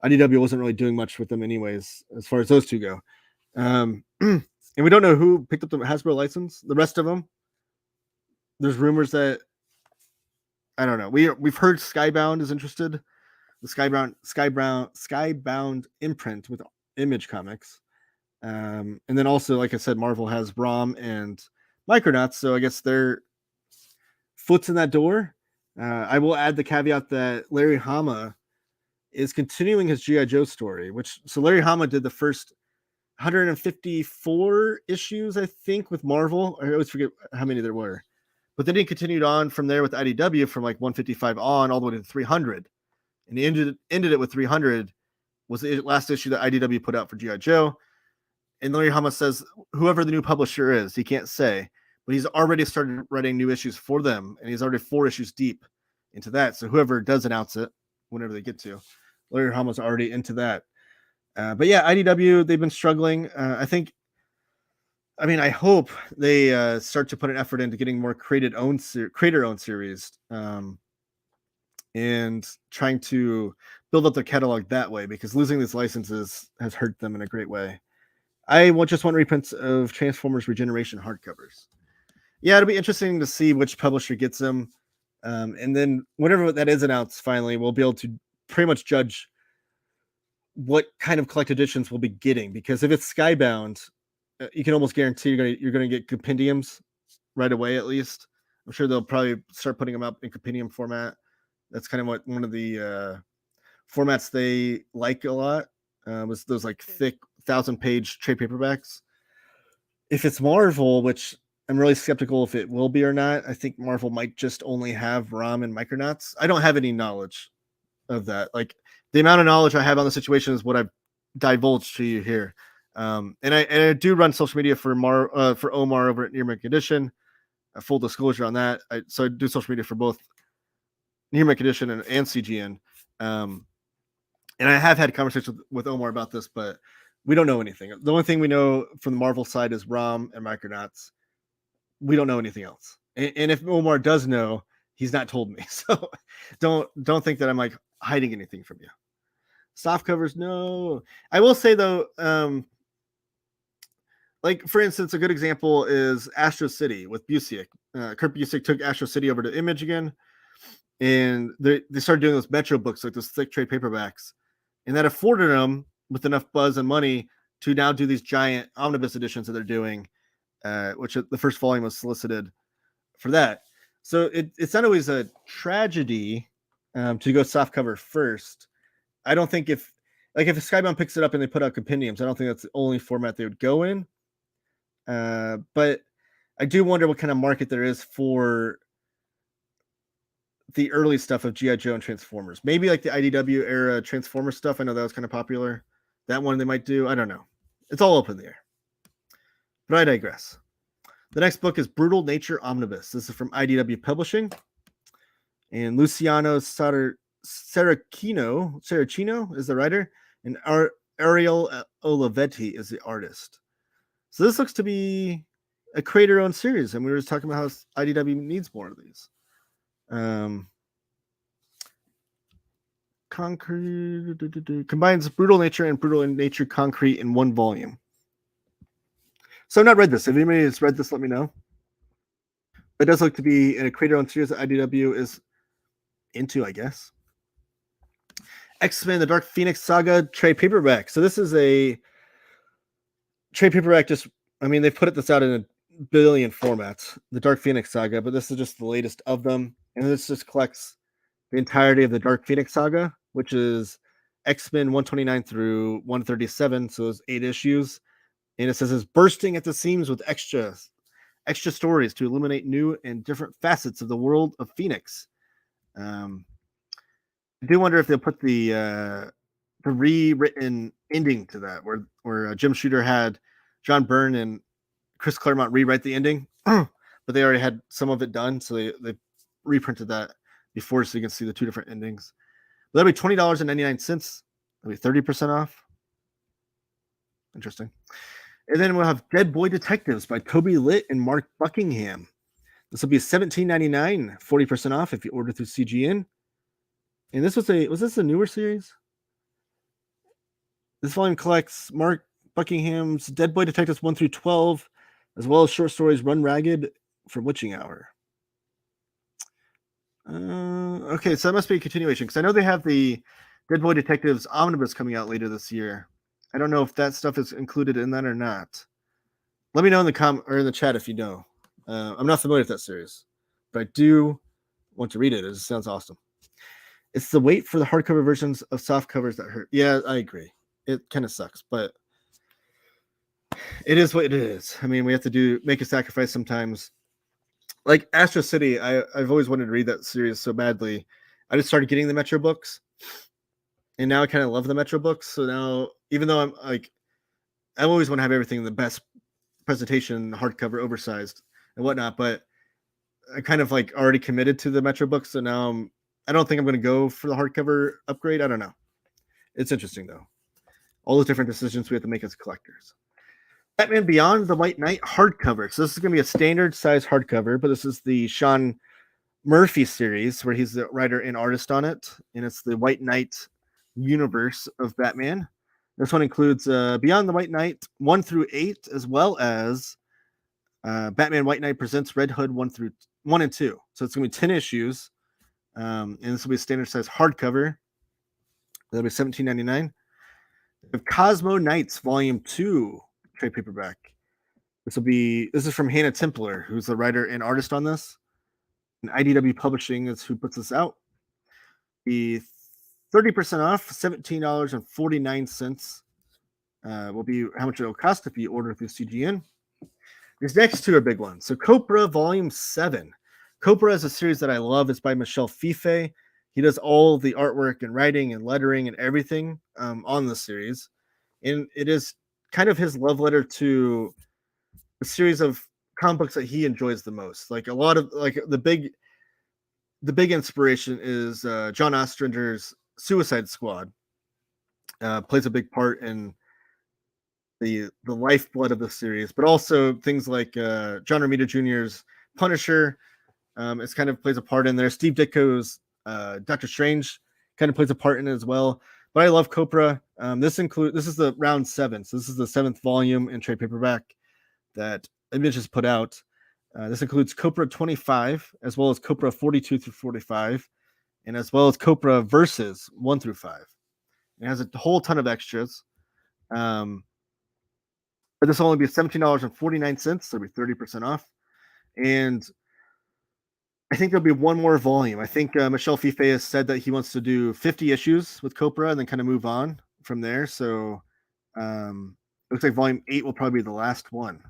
IDW wasn't really doing much with them anyways, as far as those two go. And we don't know who picked up the Hasbro license. The rest of them, there's rumors that, I don't know. We've heard Skybound is interested. The Skybound imprint with Image Comics. And then also, like I said, Marvel has ROM and Micronauts, so I guess they're foot's in that door. I will add the caveat that Larry Hama is continuing his G.I. Joe story, so Larry Hama did the first 154 issues, I think, with Marvel. I always forget how many there were. But then he continued on from there with IDW from like 155 on all the way to 300. And he ended it with 300, was the last issue that IDW put out for G.I. Joe. And Larry Hama says, whoever the new publisher is, he can't say, but he's already started writing new issues for them. And he's already 4 issues deep into that. So whoever does announce it, whenever they get to, Larry Hama's already into that. But yeah, IDW, they've been struggling. I hope they start to put an effort into getting more creator-owned series and trying to build up their catalog that way, because losing these licenses has hurt them in a great way. I just want reprints of Transformers Regeneration hardcovers. Yeah, it'll be interesting to see which publisher gets them. And then whenever that is announced, finally, we'll be able to pretty much judge what kind of collected editions we'll be getting. Because if it's Skybound, you can almost guarantee you're going to get compendiums right away, at least. I'm sure they'll probably start putting them up in compendium format. That's kind of what one of the formats they like a lot, was those like thick 1,000-page trade paperbacks. If it's Marvel, which I'm really skeptical if it will be or not, I think Marvel might just only have ROM and Micronauts. I don't have any knowledge of that. Like, the amount of knowledge I have on the situation is what I've divulged to you here. And I do run social media for Omar over at Near Make Edition. Full disclosure on that. So I do social media for both Near Make Edition and CGN. And I have had conversations with Omar about this, but we don't know anything. The only thing we know from the Marvel side is ROM and Micronauts. We don't know anything else. And if Omar does know, he's not told me. So don't think that I'm like hiding anything from you. Soft covers, no. I will say though, like for instance, a good example is Astro City with Busiek. Kurt Busiek took Astro City over to Image again, and they started doing those Metro books, like those thick trade paperbacks, and that afforded them with enough buzz and money to now do these giant omnibus editions that they're doing, which the first volume was solicited for that. So it's not always a tragedy to go soft cover first. I don't think if Skybound picks it up and they put out compendiums, I don't think that's the only format they would go in. But I do wonder what kind of market there is for the early stuff of G.I. Joe and Transformers. Maybe like the IDW era Transformers stuff. I know that was kind of popular. That one they might do. I don't know. It's all up in the air. But I digress. The next book is Brutal Nature Omnibus. This is from IDW Publishing. And Luciano Saracino is the writer. And Ariel Olivetti is the artist. So this looks to be a creator-owned series. And we were just talking about how IDW needs more of these. Concrete combines Brutal Nature and Brutal Nature Concrete in one volume. So I've not read this. If anybody has read this, let me know. It does look to be in a creator-owned series that IDW is into, I guess. X-Men: The Dark Phoenix Saga trade paperback. So this is a trade paperback. They've put this out in a billion formats, the Dark Phoenix Saga, but this is just the latest of them, and this just collects the entirety of the Dark Phoenix Saga, which is X-Men 129 through 137. So those 8 issues, and it says it's bursting at the seams with extra stories to illuminate new and different facets of the world of Phoenix. I do wonder if they'll put the rewritten ending to that, where Jim Shooter had John Byrne and Chris Claremont rewrite the ending, but they already had some of it done, so they reprinted that before, so you can see the 2 different endings. But that'll be $20.99. That'll be 30% off. Interesting. And then we'll have Dead Boy Detectives by Toby Litt and Mark Buckingham. This will be $17.99, 40% off if you order through CGN. And was this a newer series? This volume collects Mark Buckingham's Dead Boy Detectives 1 through 12, as well as short stories Run Ragged for Witching Hour. Okay, so that must be a continuation, because I know they have the Dead Boy Detectives Omnibus coming out later this year. I don't know if that stuff is included in that or not. Let me know in the chat if you know. I'm not familiar with that series, but I do want to read it. It sounds awesome. It's the wait for the hardcover versions of soft covers that hurt. Yeah, I agree. It kind of sucks, but it is what it is. I mean, we have to make a sacrifice sometimes. Like Astro City, I've always wanted to read that series so badly. I just started getting the Metro books, and now I kind of love the Metro books. So now, even though I always want to have everything in the best presentation, hardcover, oversized, and whatnot, but I kind of already committed to the Metro books, so now I don't think I'm going to go for the hardcover upgrade. I don't know. It's interesting, though. All those different decisions we have to make as collectors. Batman Beyond the White Knight hardcover. So this is going to be a standard size hardcover, but this is the Sean Murphy series where he's the writer and artist on it, and it's the White Knight universe of Batman. This one includes Beyond the White Knight 1 through 8, as well as Batman White Knight Presents Red Hood 1 and 2. So it's going to be 10 issues, and this will be a standard size hardcover. That'll be $17.99. Cosmo Knights Volume 2 trade paperback. This is from Hannah Templer, who's the writer and artist on this. And IDW Publishing is who puts this out. The 30% off, $17.49 will be how much it'll cost if you order through CGN. These next 2 are big ones. So Copra Volume 7. Copra is a series that I love. It's by Michel Fife. He does all the artwork and writing and lettering and everything on the series. And it is kind of his love letter to a series of comic books that he enjoys the most. Like a lot of the big inspiration is John Ostrander's Suicide Squad. Plays a big part in the lifeblood of the series, but also things like John Romita Jr.'s Punisher. It's kind of plays a part in there. Steve Ditko's Doctor Strange kind of plays a part in it as well. But I love Copra. This is the round 7, so this is the 7th volume in trade paperback that Image has put out. This includes Copra 25, as well as Copra 42 through 45, and as well as Copra Verses 1 through 5. It has a whole ton of extras. But this will only be $17.49, so it'll be 30% off. And I think there'll be one more volume. I think Michel Fife has said that he wants to do 50 issues with Copra and then kind of move on from there. So looks like volume 8 will probably be the last one.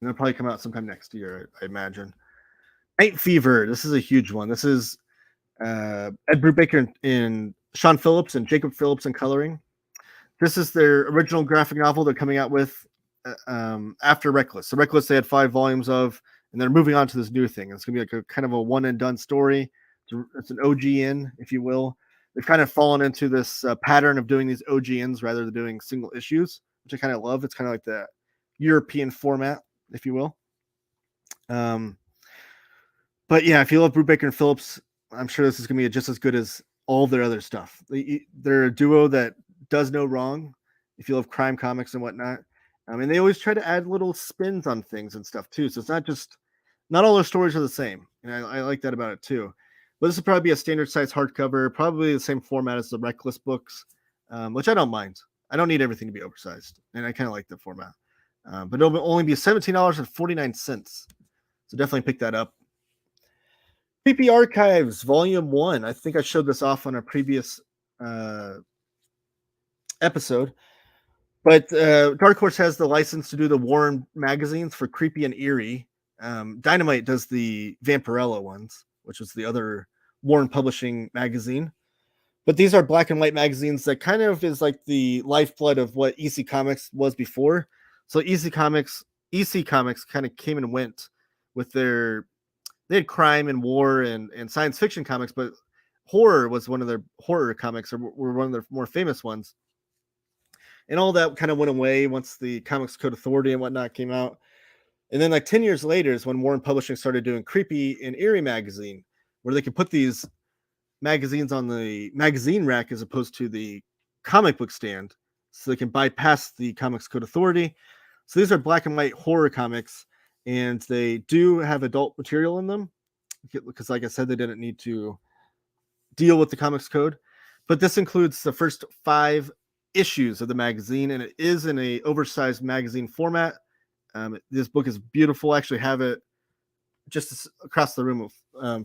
And it'll probably come out sometime next year, I imagine. Night Fever. This is a huge one. This is Ed Brubaker and Sean Phillips and Jacob Phillips in coloring. This is their original graphic novel they're coming out with after Reckless. So Reckless they had 5 volumes of, and they're moving on to this new thing. It's going to be like a kind of a one and done story. It's an OGN, if you will. They've kind of fallen into this pattern of doing these OGNs rather than doing single issues, which I kind of love. It's kind of like the European format, if you will. But yeah, if you love Brubaker and Phillips, I'm sure this is going to be just as good as all their other stuff. They're a duo that does no wrong. If you love crime comics and whatnot, and they always try to add little spins on things and stuff too. So it's not all their stories are the same, and I like that about it too. But this would probably be a standard size hardcover, probably the same format as the Reckless books, which I don't mind. I don't need everything to be oversized, and I kind of like the format. But it'll only be $17.49. So definitely pick that up. Creepy Archives Volume 1. I think I showed this off on a previous episode. But Dark Horse has the license to do the Warren magazines for Creepy and Eerie. Dynamite does the Vampirella ones, which was the other Warren Publishing magazine. But these are black and white magazines that kind of is like the lifeblood of what EC Comics was before. So EC Comics kind of came and went with they had crime and war and science fiction comics, but horror was one of their horror comics, or were one of their more famous ones. And all that kind of went away once the Comics Code Authority and whatnot came out. And then like 10 years later is when Warren Publishing started doing Creepy and Eerie magazine, where they could put these magazines on the magazine rack as opposed to the comic book stand, so they can bypass the Comics Code Authority. So these are black and white horror comics, and they do have adult material in them because, like I said, they didn't need to deal with the Comics Code. But this includes the first 5 issues of the magazine, and it is in a oversized magazine format. This book is beautiful. I actually have it just across the room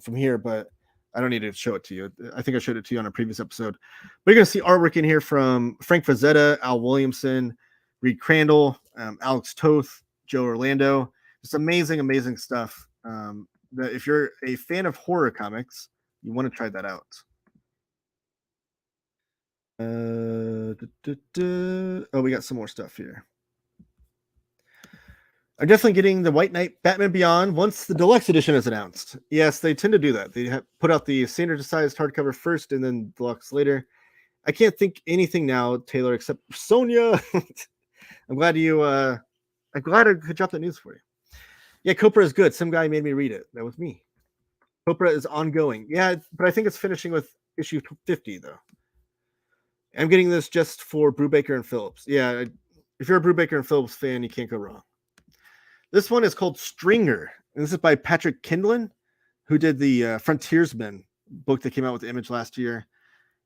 from here, but I don't need to show it to you. I think I showed it to you on a previous episode. But you're going to see artwork in here from Frank Frazetta, Al Williamson, Reed Crandall, Alex Toth, Joe Orlando. Just amazing, amazing stuff. That if you're a fan of horror comics, you want to try that out. Oh, we got some more stuff here. I'm definitely getting the White Knight Batman Beyond once the deluxe edition is announced. Yes, they tend to do that. They put out the standard-sized hardcover first and then deluxe later. I can't think anything now, Taylor, except Sonia. I'm glad I could drop that news for you. Yeah, Copra is good. Some guy made me read it. That was me. Copra is ongoing. Yeah, but I think it's finishing with issue 50, though. I'm getting this just for Brubaker and Phillips. Yeah, if you're a Brubaker and Phillips fan, you can't go wrong. This one is called Stringer, and this is by Patrick Kindlin, who did the Frontiersman book that came out with the Image last year.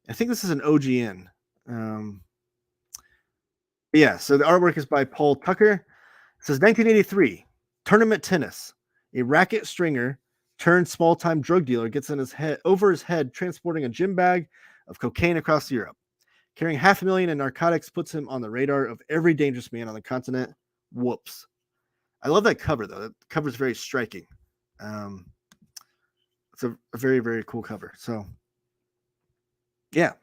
I think this is an OGN. Yeah, so the artwork is by Paul Tucker. It says 1983, tournament tennis. A racket stringer turned small-time drug dealer gets over his head, transporting a gym bag of cocaine across Europe. Carrying $500,000 in narcotics puts him on the radar of every dangerous man on the continent. Whoops. I love that cover, though. That cover is very striking. It's a very, very cool cover. So, yeah.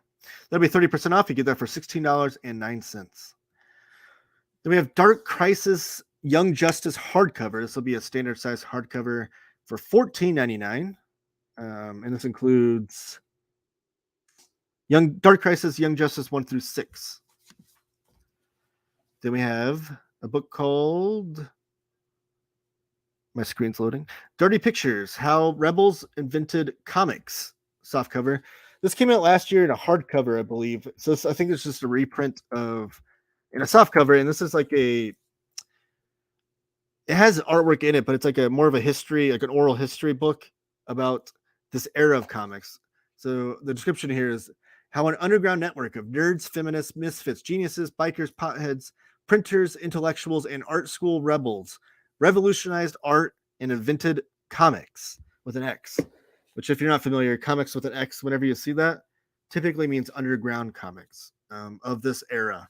That'll be 30% off. You get that for $16.09. Then we have Dark Crisis Young Justice hardcover. This will be a standard size hardcover for $14.99. And this includes Dark Crisis Young Justice 1 through 6. Then we have a book called... My screen's loading. Dirty Pictures, How Rebels Invented Comics, softcover. This came out last year in a hardcover, I believe. So I think it's just a reprint of in a softcover, and this is like it has artwork in it, but it's like more of a history, like an oral history book about this era of comics. So the description here is how an underground network of nerds, feminists, misfits, geniuses, bikers, potheads, printers, intellectuals, and art school rebels revolutionized art and invented comics with an X, which if you're not familiar, comics with an X, whenever you see that, typically means underground comics of this era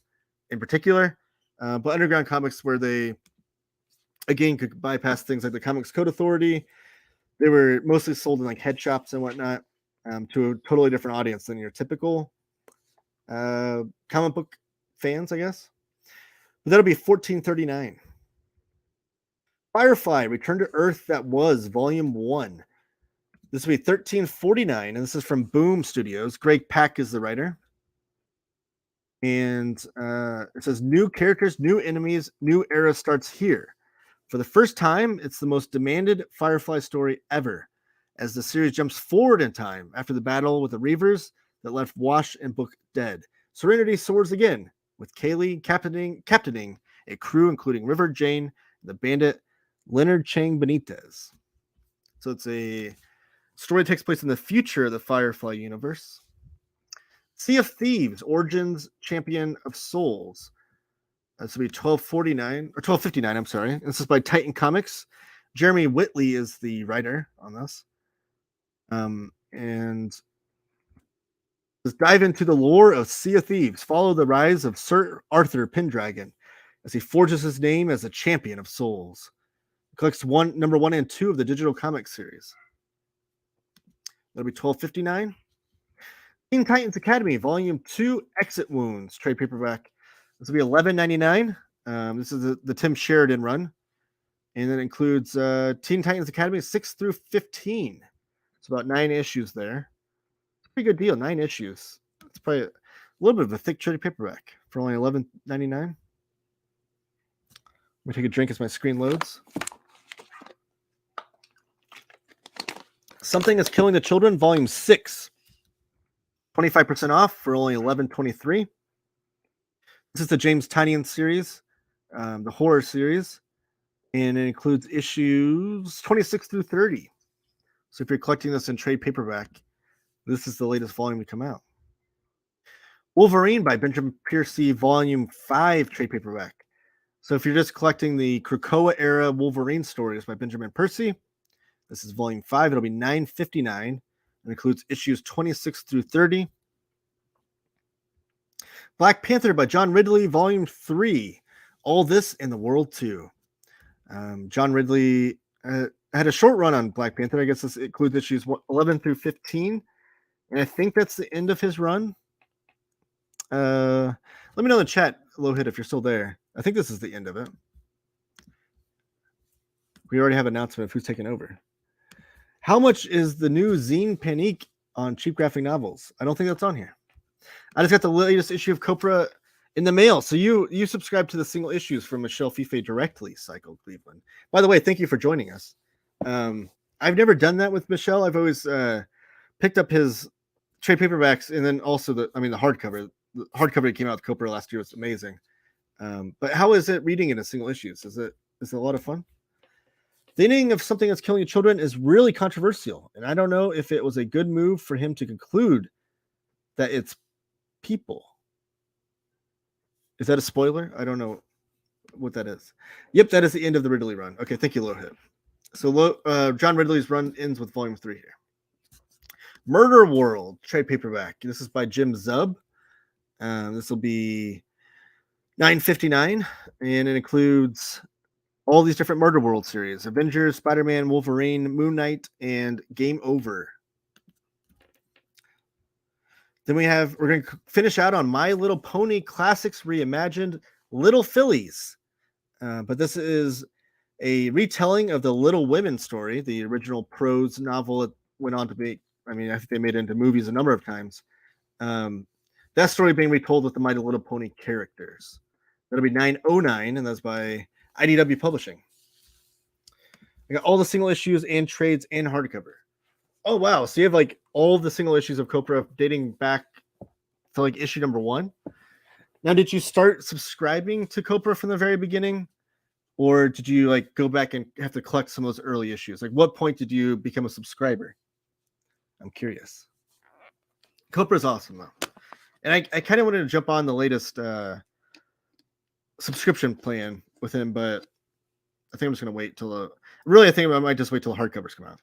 in particular. But underground comics where they, again, could bypass things like the Comics Code Authority. They were mostly sold in like head shops and whatnot to a totally different audience than your typical comic book fans, I guess. But that'll be $14.39. Firefly, Return to Earth That Was, Volume 1. This will be $13.49, and this is from Boom Studios. Greg Pak is the writer. And it says, new characters, new enemies, new era starts here. For the first time, it's the most demanded Firefly story ever, as the series jumps forward in time after the battle with the Reavers that left Wash and Book dead. Serenity soars again, with Kaylee captaining a crew including River Jane, the bandit Leonard Chang Benitez. So it's a Story takes place in the future of the Firefly universe. Sea of Thieves, Origins Champion of Souls. This will be 1249 or 1259. I'm sorry. This is by Titan Comics. Jeremy Whitley is the writer on this. And let's dive into the lore of Sea of Thieves. Follow the rise of Sir Arthur Pendragon as he forges his name as a champion of souls. It collects number 1 and 2 of the digital comic series. That'll be 1259. Teen Titans Academy, Volume 2, Exit Wounds, trade paperback. This will be $11.99. This is the Tim Sheridan run. And then it includes Teen Titans Academy 6 through 15. It's about 9 issues there. It's a pretty good deal, 9 issues. It's probably a little bit of a thick trade paperback for only $11.99. Let me take a drink as my screen loads. Something is Killing the Children, Volume 6. 25% off for only $11.23. This is the James Tynion series, the horror series, and it includes issues 26 through 30. So if you're collecting this in trade paperback, this is the latest volume to come out. Wolverine by Benjamin Piercy, Volume 5 trade paperback. So if you're just collecting the Krakoa era Wolverine stories by Benjamin Percy, this is Volume 5. It'll be $9.59 and includes issues 26 through 30. Black Panther by John Ridley, Volume 3. All This in the World 2. John Ridley had a short run on Black Panther. I guess this includes issues 11 through 15. And I think that's the end of his run. Let me know in the chat, Lohit, if you're still there. I think this is the end of it. We already have an announcement of who's taking over. How much is the new Zine Panique on Cheap Graphic Novels? I don't think that's on here. I just got the latest issue of Copra in the mail. So you subscribe to the single issues from Michelle Fife directly, Cycle Cleveland. By the way, thank you for joining us. I've never done that with Michelle. I've always picked up his trade paperbacks and then also the hardcover. The hardcover that came out with Copra last year was amazing. But how is it reading it in single issues? Is it a lot of fun? The ending of Something That's Killing Children is really controversial, and I don't know if it was a good move for him to conclude that it's people. Is that a spoiler? I don't know what that is. Yep, that is the end of the Ridley run. Okay, thank you, Lohit. So John Ridley's run ends with Volume 3 here. Murder World trade paperback. This is by Jim Zub. This will be $9.59, and it includes all these different Murder World series: Avengers, Spider-Man, Wolverine, Moon Knight, and Game Over. Then we're going to finish out on My Little Pony Classics Reimagined, Little Fillies. But this is a retelling of the Little Women story, the original prose novel. It went on to be, I think they made it into movies a number of times. That story being retold with the My Little Pony characters. That'll be $9.09, and that's by IDW Publishing. I got all the single issues and trades and hardcover. Oh, wow. So you have all the single issues of Copra dating back to issue number 1. Now, did you start subscribing to Copra from the very beginning? Or did you go back and have to collect some of those early issues? What point did you become a subscriber? I'm curious. Copra's awesome, though. And I kind of wanted to jump on the latest subscription plan with him, but I think I'm just going to wait till I think I might just wait till the hardcovers come out.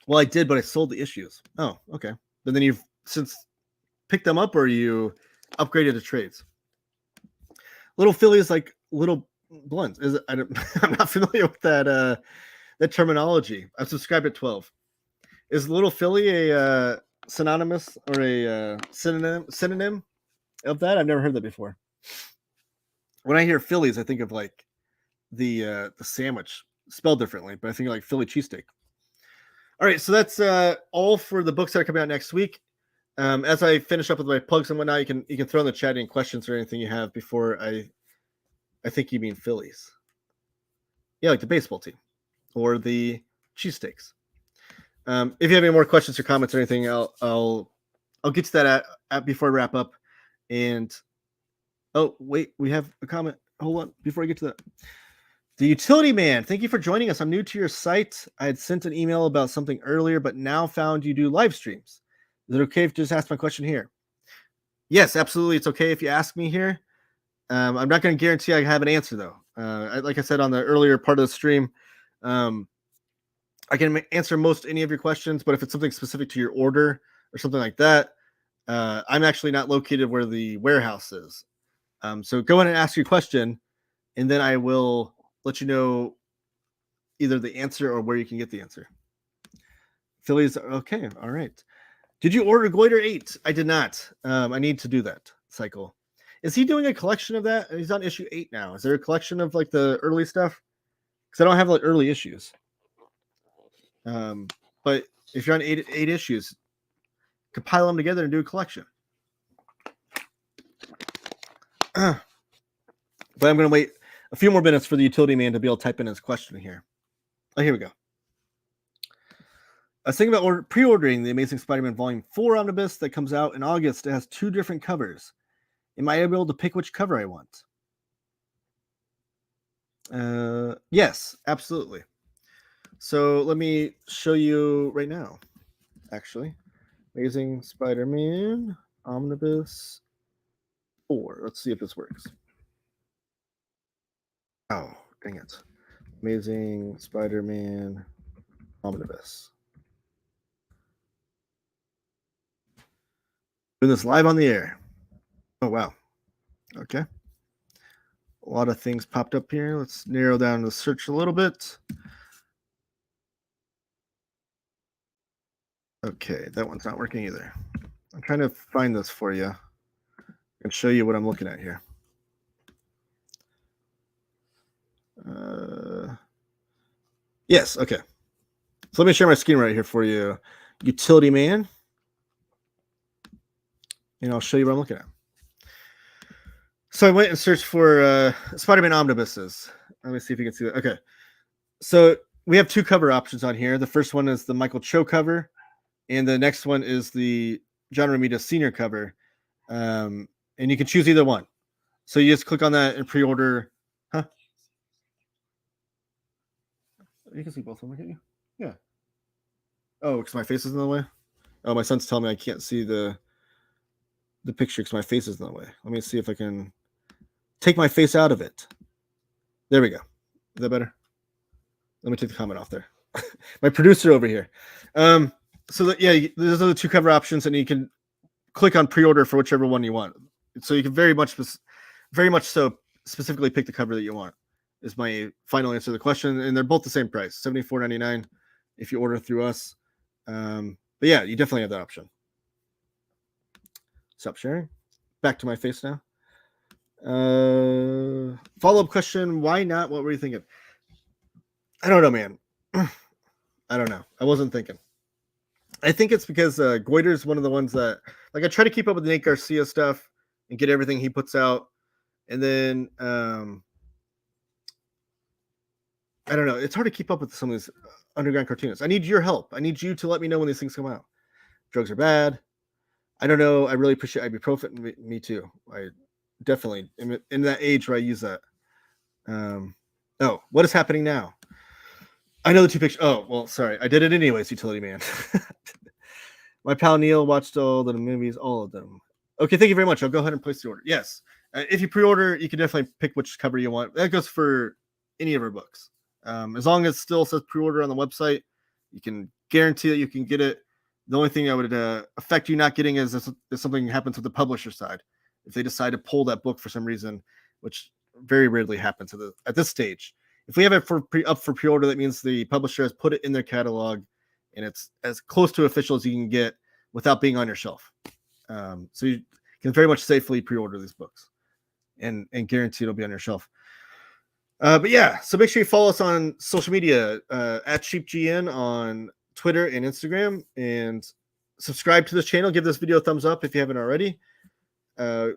Well, I did, but I sold the issues. Oh, okay. But then you've since picked them up, or you upgraded to trades? Little Philly is like little blunts. I'm not familiar with that terminology. I've subscribed at 12. Is Little Philly a synonymous or a synonym of that? I've never heard that before. When I hear Phillies, I think of the sandwich spelled differently, but I think Philly cheesesteak. All right, so that's all for the books that are coming out next week. As I finish up with my plugs and whatnot, you can throw in the chat any questions or anything you have before I think you mean Phillies. Yeah, like the baseball team or the cheesesteaks. If you have any more questions or comments or anything, I'll get to that at before I wrap up. And oh wait, we have a comment. Hold on, before I get to that. The Utility Man, thank you for joining us. I'm new to your site. I had sent an email about something earlier, but now found you do live streams. Is it okay if I just ask my question here? Yes, absolutely. It's okay if you ask me here. I'm not going to guarantee I have an answer, though. Like I said on the earlier part of the stream, I can answer most any of your questions, but if it's something specific to your order or something like that, I'm actually not located where the warehouse is. So go ahead and ask your question, and then I will let you know either the answer or where you can get the answer. Phillies, okay, all right. Did you order Goiter 8? I did not. I need to do that cycle. Is he doing a collection of that? He's on issue 8 now. Is there a collection of like the early stuff? Because I don't have like early issues. But if you're on eight issues, compile them together and do a collection. But I'm going to wait a few more minutes for the Utility Man to be able to type in his question here. Oh, here we go. I was thinking about pre-ordering the Amazing Spider-Man Volume 4 Omnibus that comes out in August. It has 2 different covers. Am I able to pick which cover I want? Yes, absolutely. So let me show you right now, actually. Amazing Spider-Man Omnibus 4. Let's see if this works. Oh, dang it. Amazing Spider-Man Omnibus. Doing this live on the air. Oh, wow. Okay. A lot of things popped up here. Let's narrow down the search a little bit. Okay, that one's not working either. I'm trying to find this for you and show you what I'm looking at here. Yes, okay. So let me share my screen right here for you. Utility Man. And I'll show you what I'm looking at. So I went and searched for Spider-Man omnibuses. Let me see if you can see that. Okay. So we have 2 cover options on here. The first one is the Michael Cho cover, and the next one is the John Romita Sr. cover. And you can choose either one. So you just click on that and pre-order. Huh? You can see both of them, can't you? Yeah. Oh, because my face is in the way? Oh, my son's telling me I can't see the picture because my face is in the way. Let me see if I can take my face out of it. There we go. Is that better? Let me take the comment off there. My producer over here. So that, yeah, those are the 2 cover options, and you can click on pre-order for whichever one you want. So you can very much so specifically pick the cover that you want. Is my final answer to the question, and they're both the same price, $74.99 if you order through us. But yeah, you definitely have that option. Stop sharing. Back to my face now. Follow-up question: why not? What were you thinking? I don't know, man. I don't know. I wasn't thinking. I think it's because Goiter is one of the ones that, like, I try to keep up with the Nate Garcia stuff and get everything he puts out, and then I don't know. It's hard to keep up with some of these underground cartoonists. I need your help. I need you to let me know when these things come out. Drugs are bad. I don't know. I really appreciate ibuprofen. Me too. I definitely am in that age where I use that. Oh, what is happening now? I know the 2 pictures. Oh, well, sorry. I did it anyways, Utility Man. My pal Neil watched all the movies, all of them. Okay, thank you very much. I'll go ahead and place the order. Yes. If you pre-order, you can definitely pick which cover you want. That goes for any of our books. As long as it still says pre-order on the website, you can guarantee that you can get it. The only thing that would affect you not getting is if something happens with the publisher side. If they decide to pull that book for some reason, which very rarely happens at this stage. If we have it up for pre-order, that means the publisher has put it in their catalog, and it's as close to official as you can get without being on your shelf. So you can very much safely pre-order these books and guarantee it'll be on your shelf. But yeah, so make sure you follow us on social media at CGN on Twitter and Instagram, and subscribe to this channel. Give this video a thumbs up if you haven't already.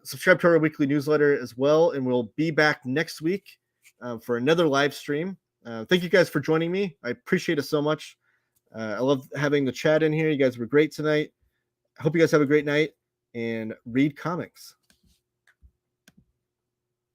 Subscribe to our weekly newsletter as well, and we'll be back next week for another live stream. Thank you guys for joining me. I appreciate it so much. I love having the chat in here. You guys were great tonight. I hope you guys have a great night, and read comics.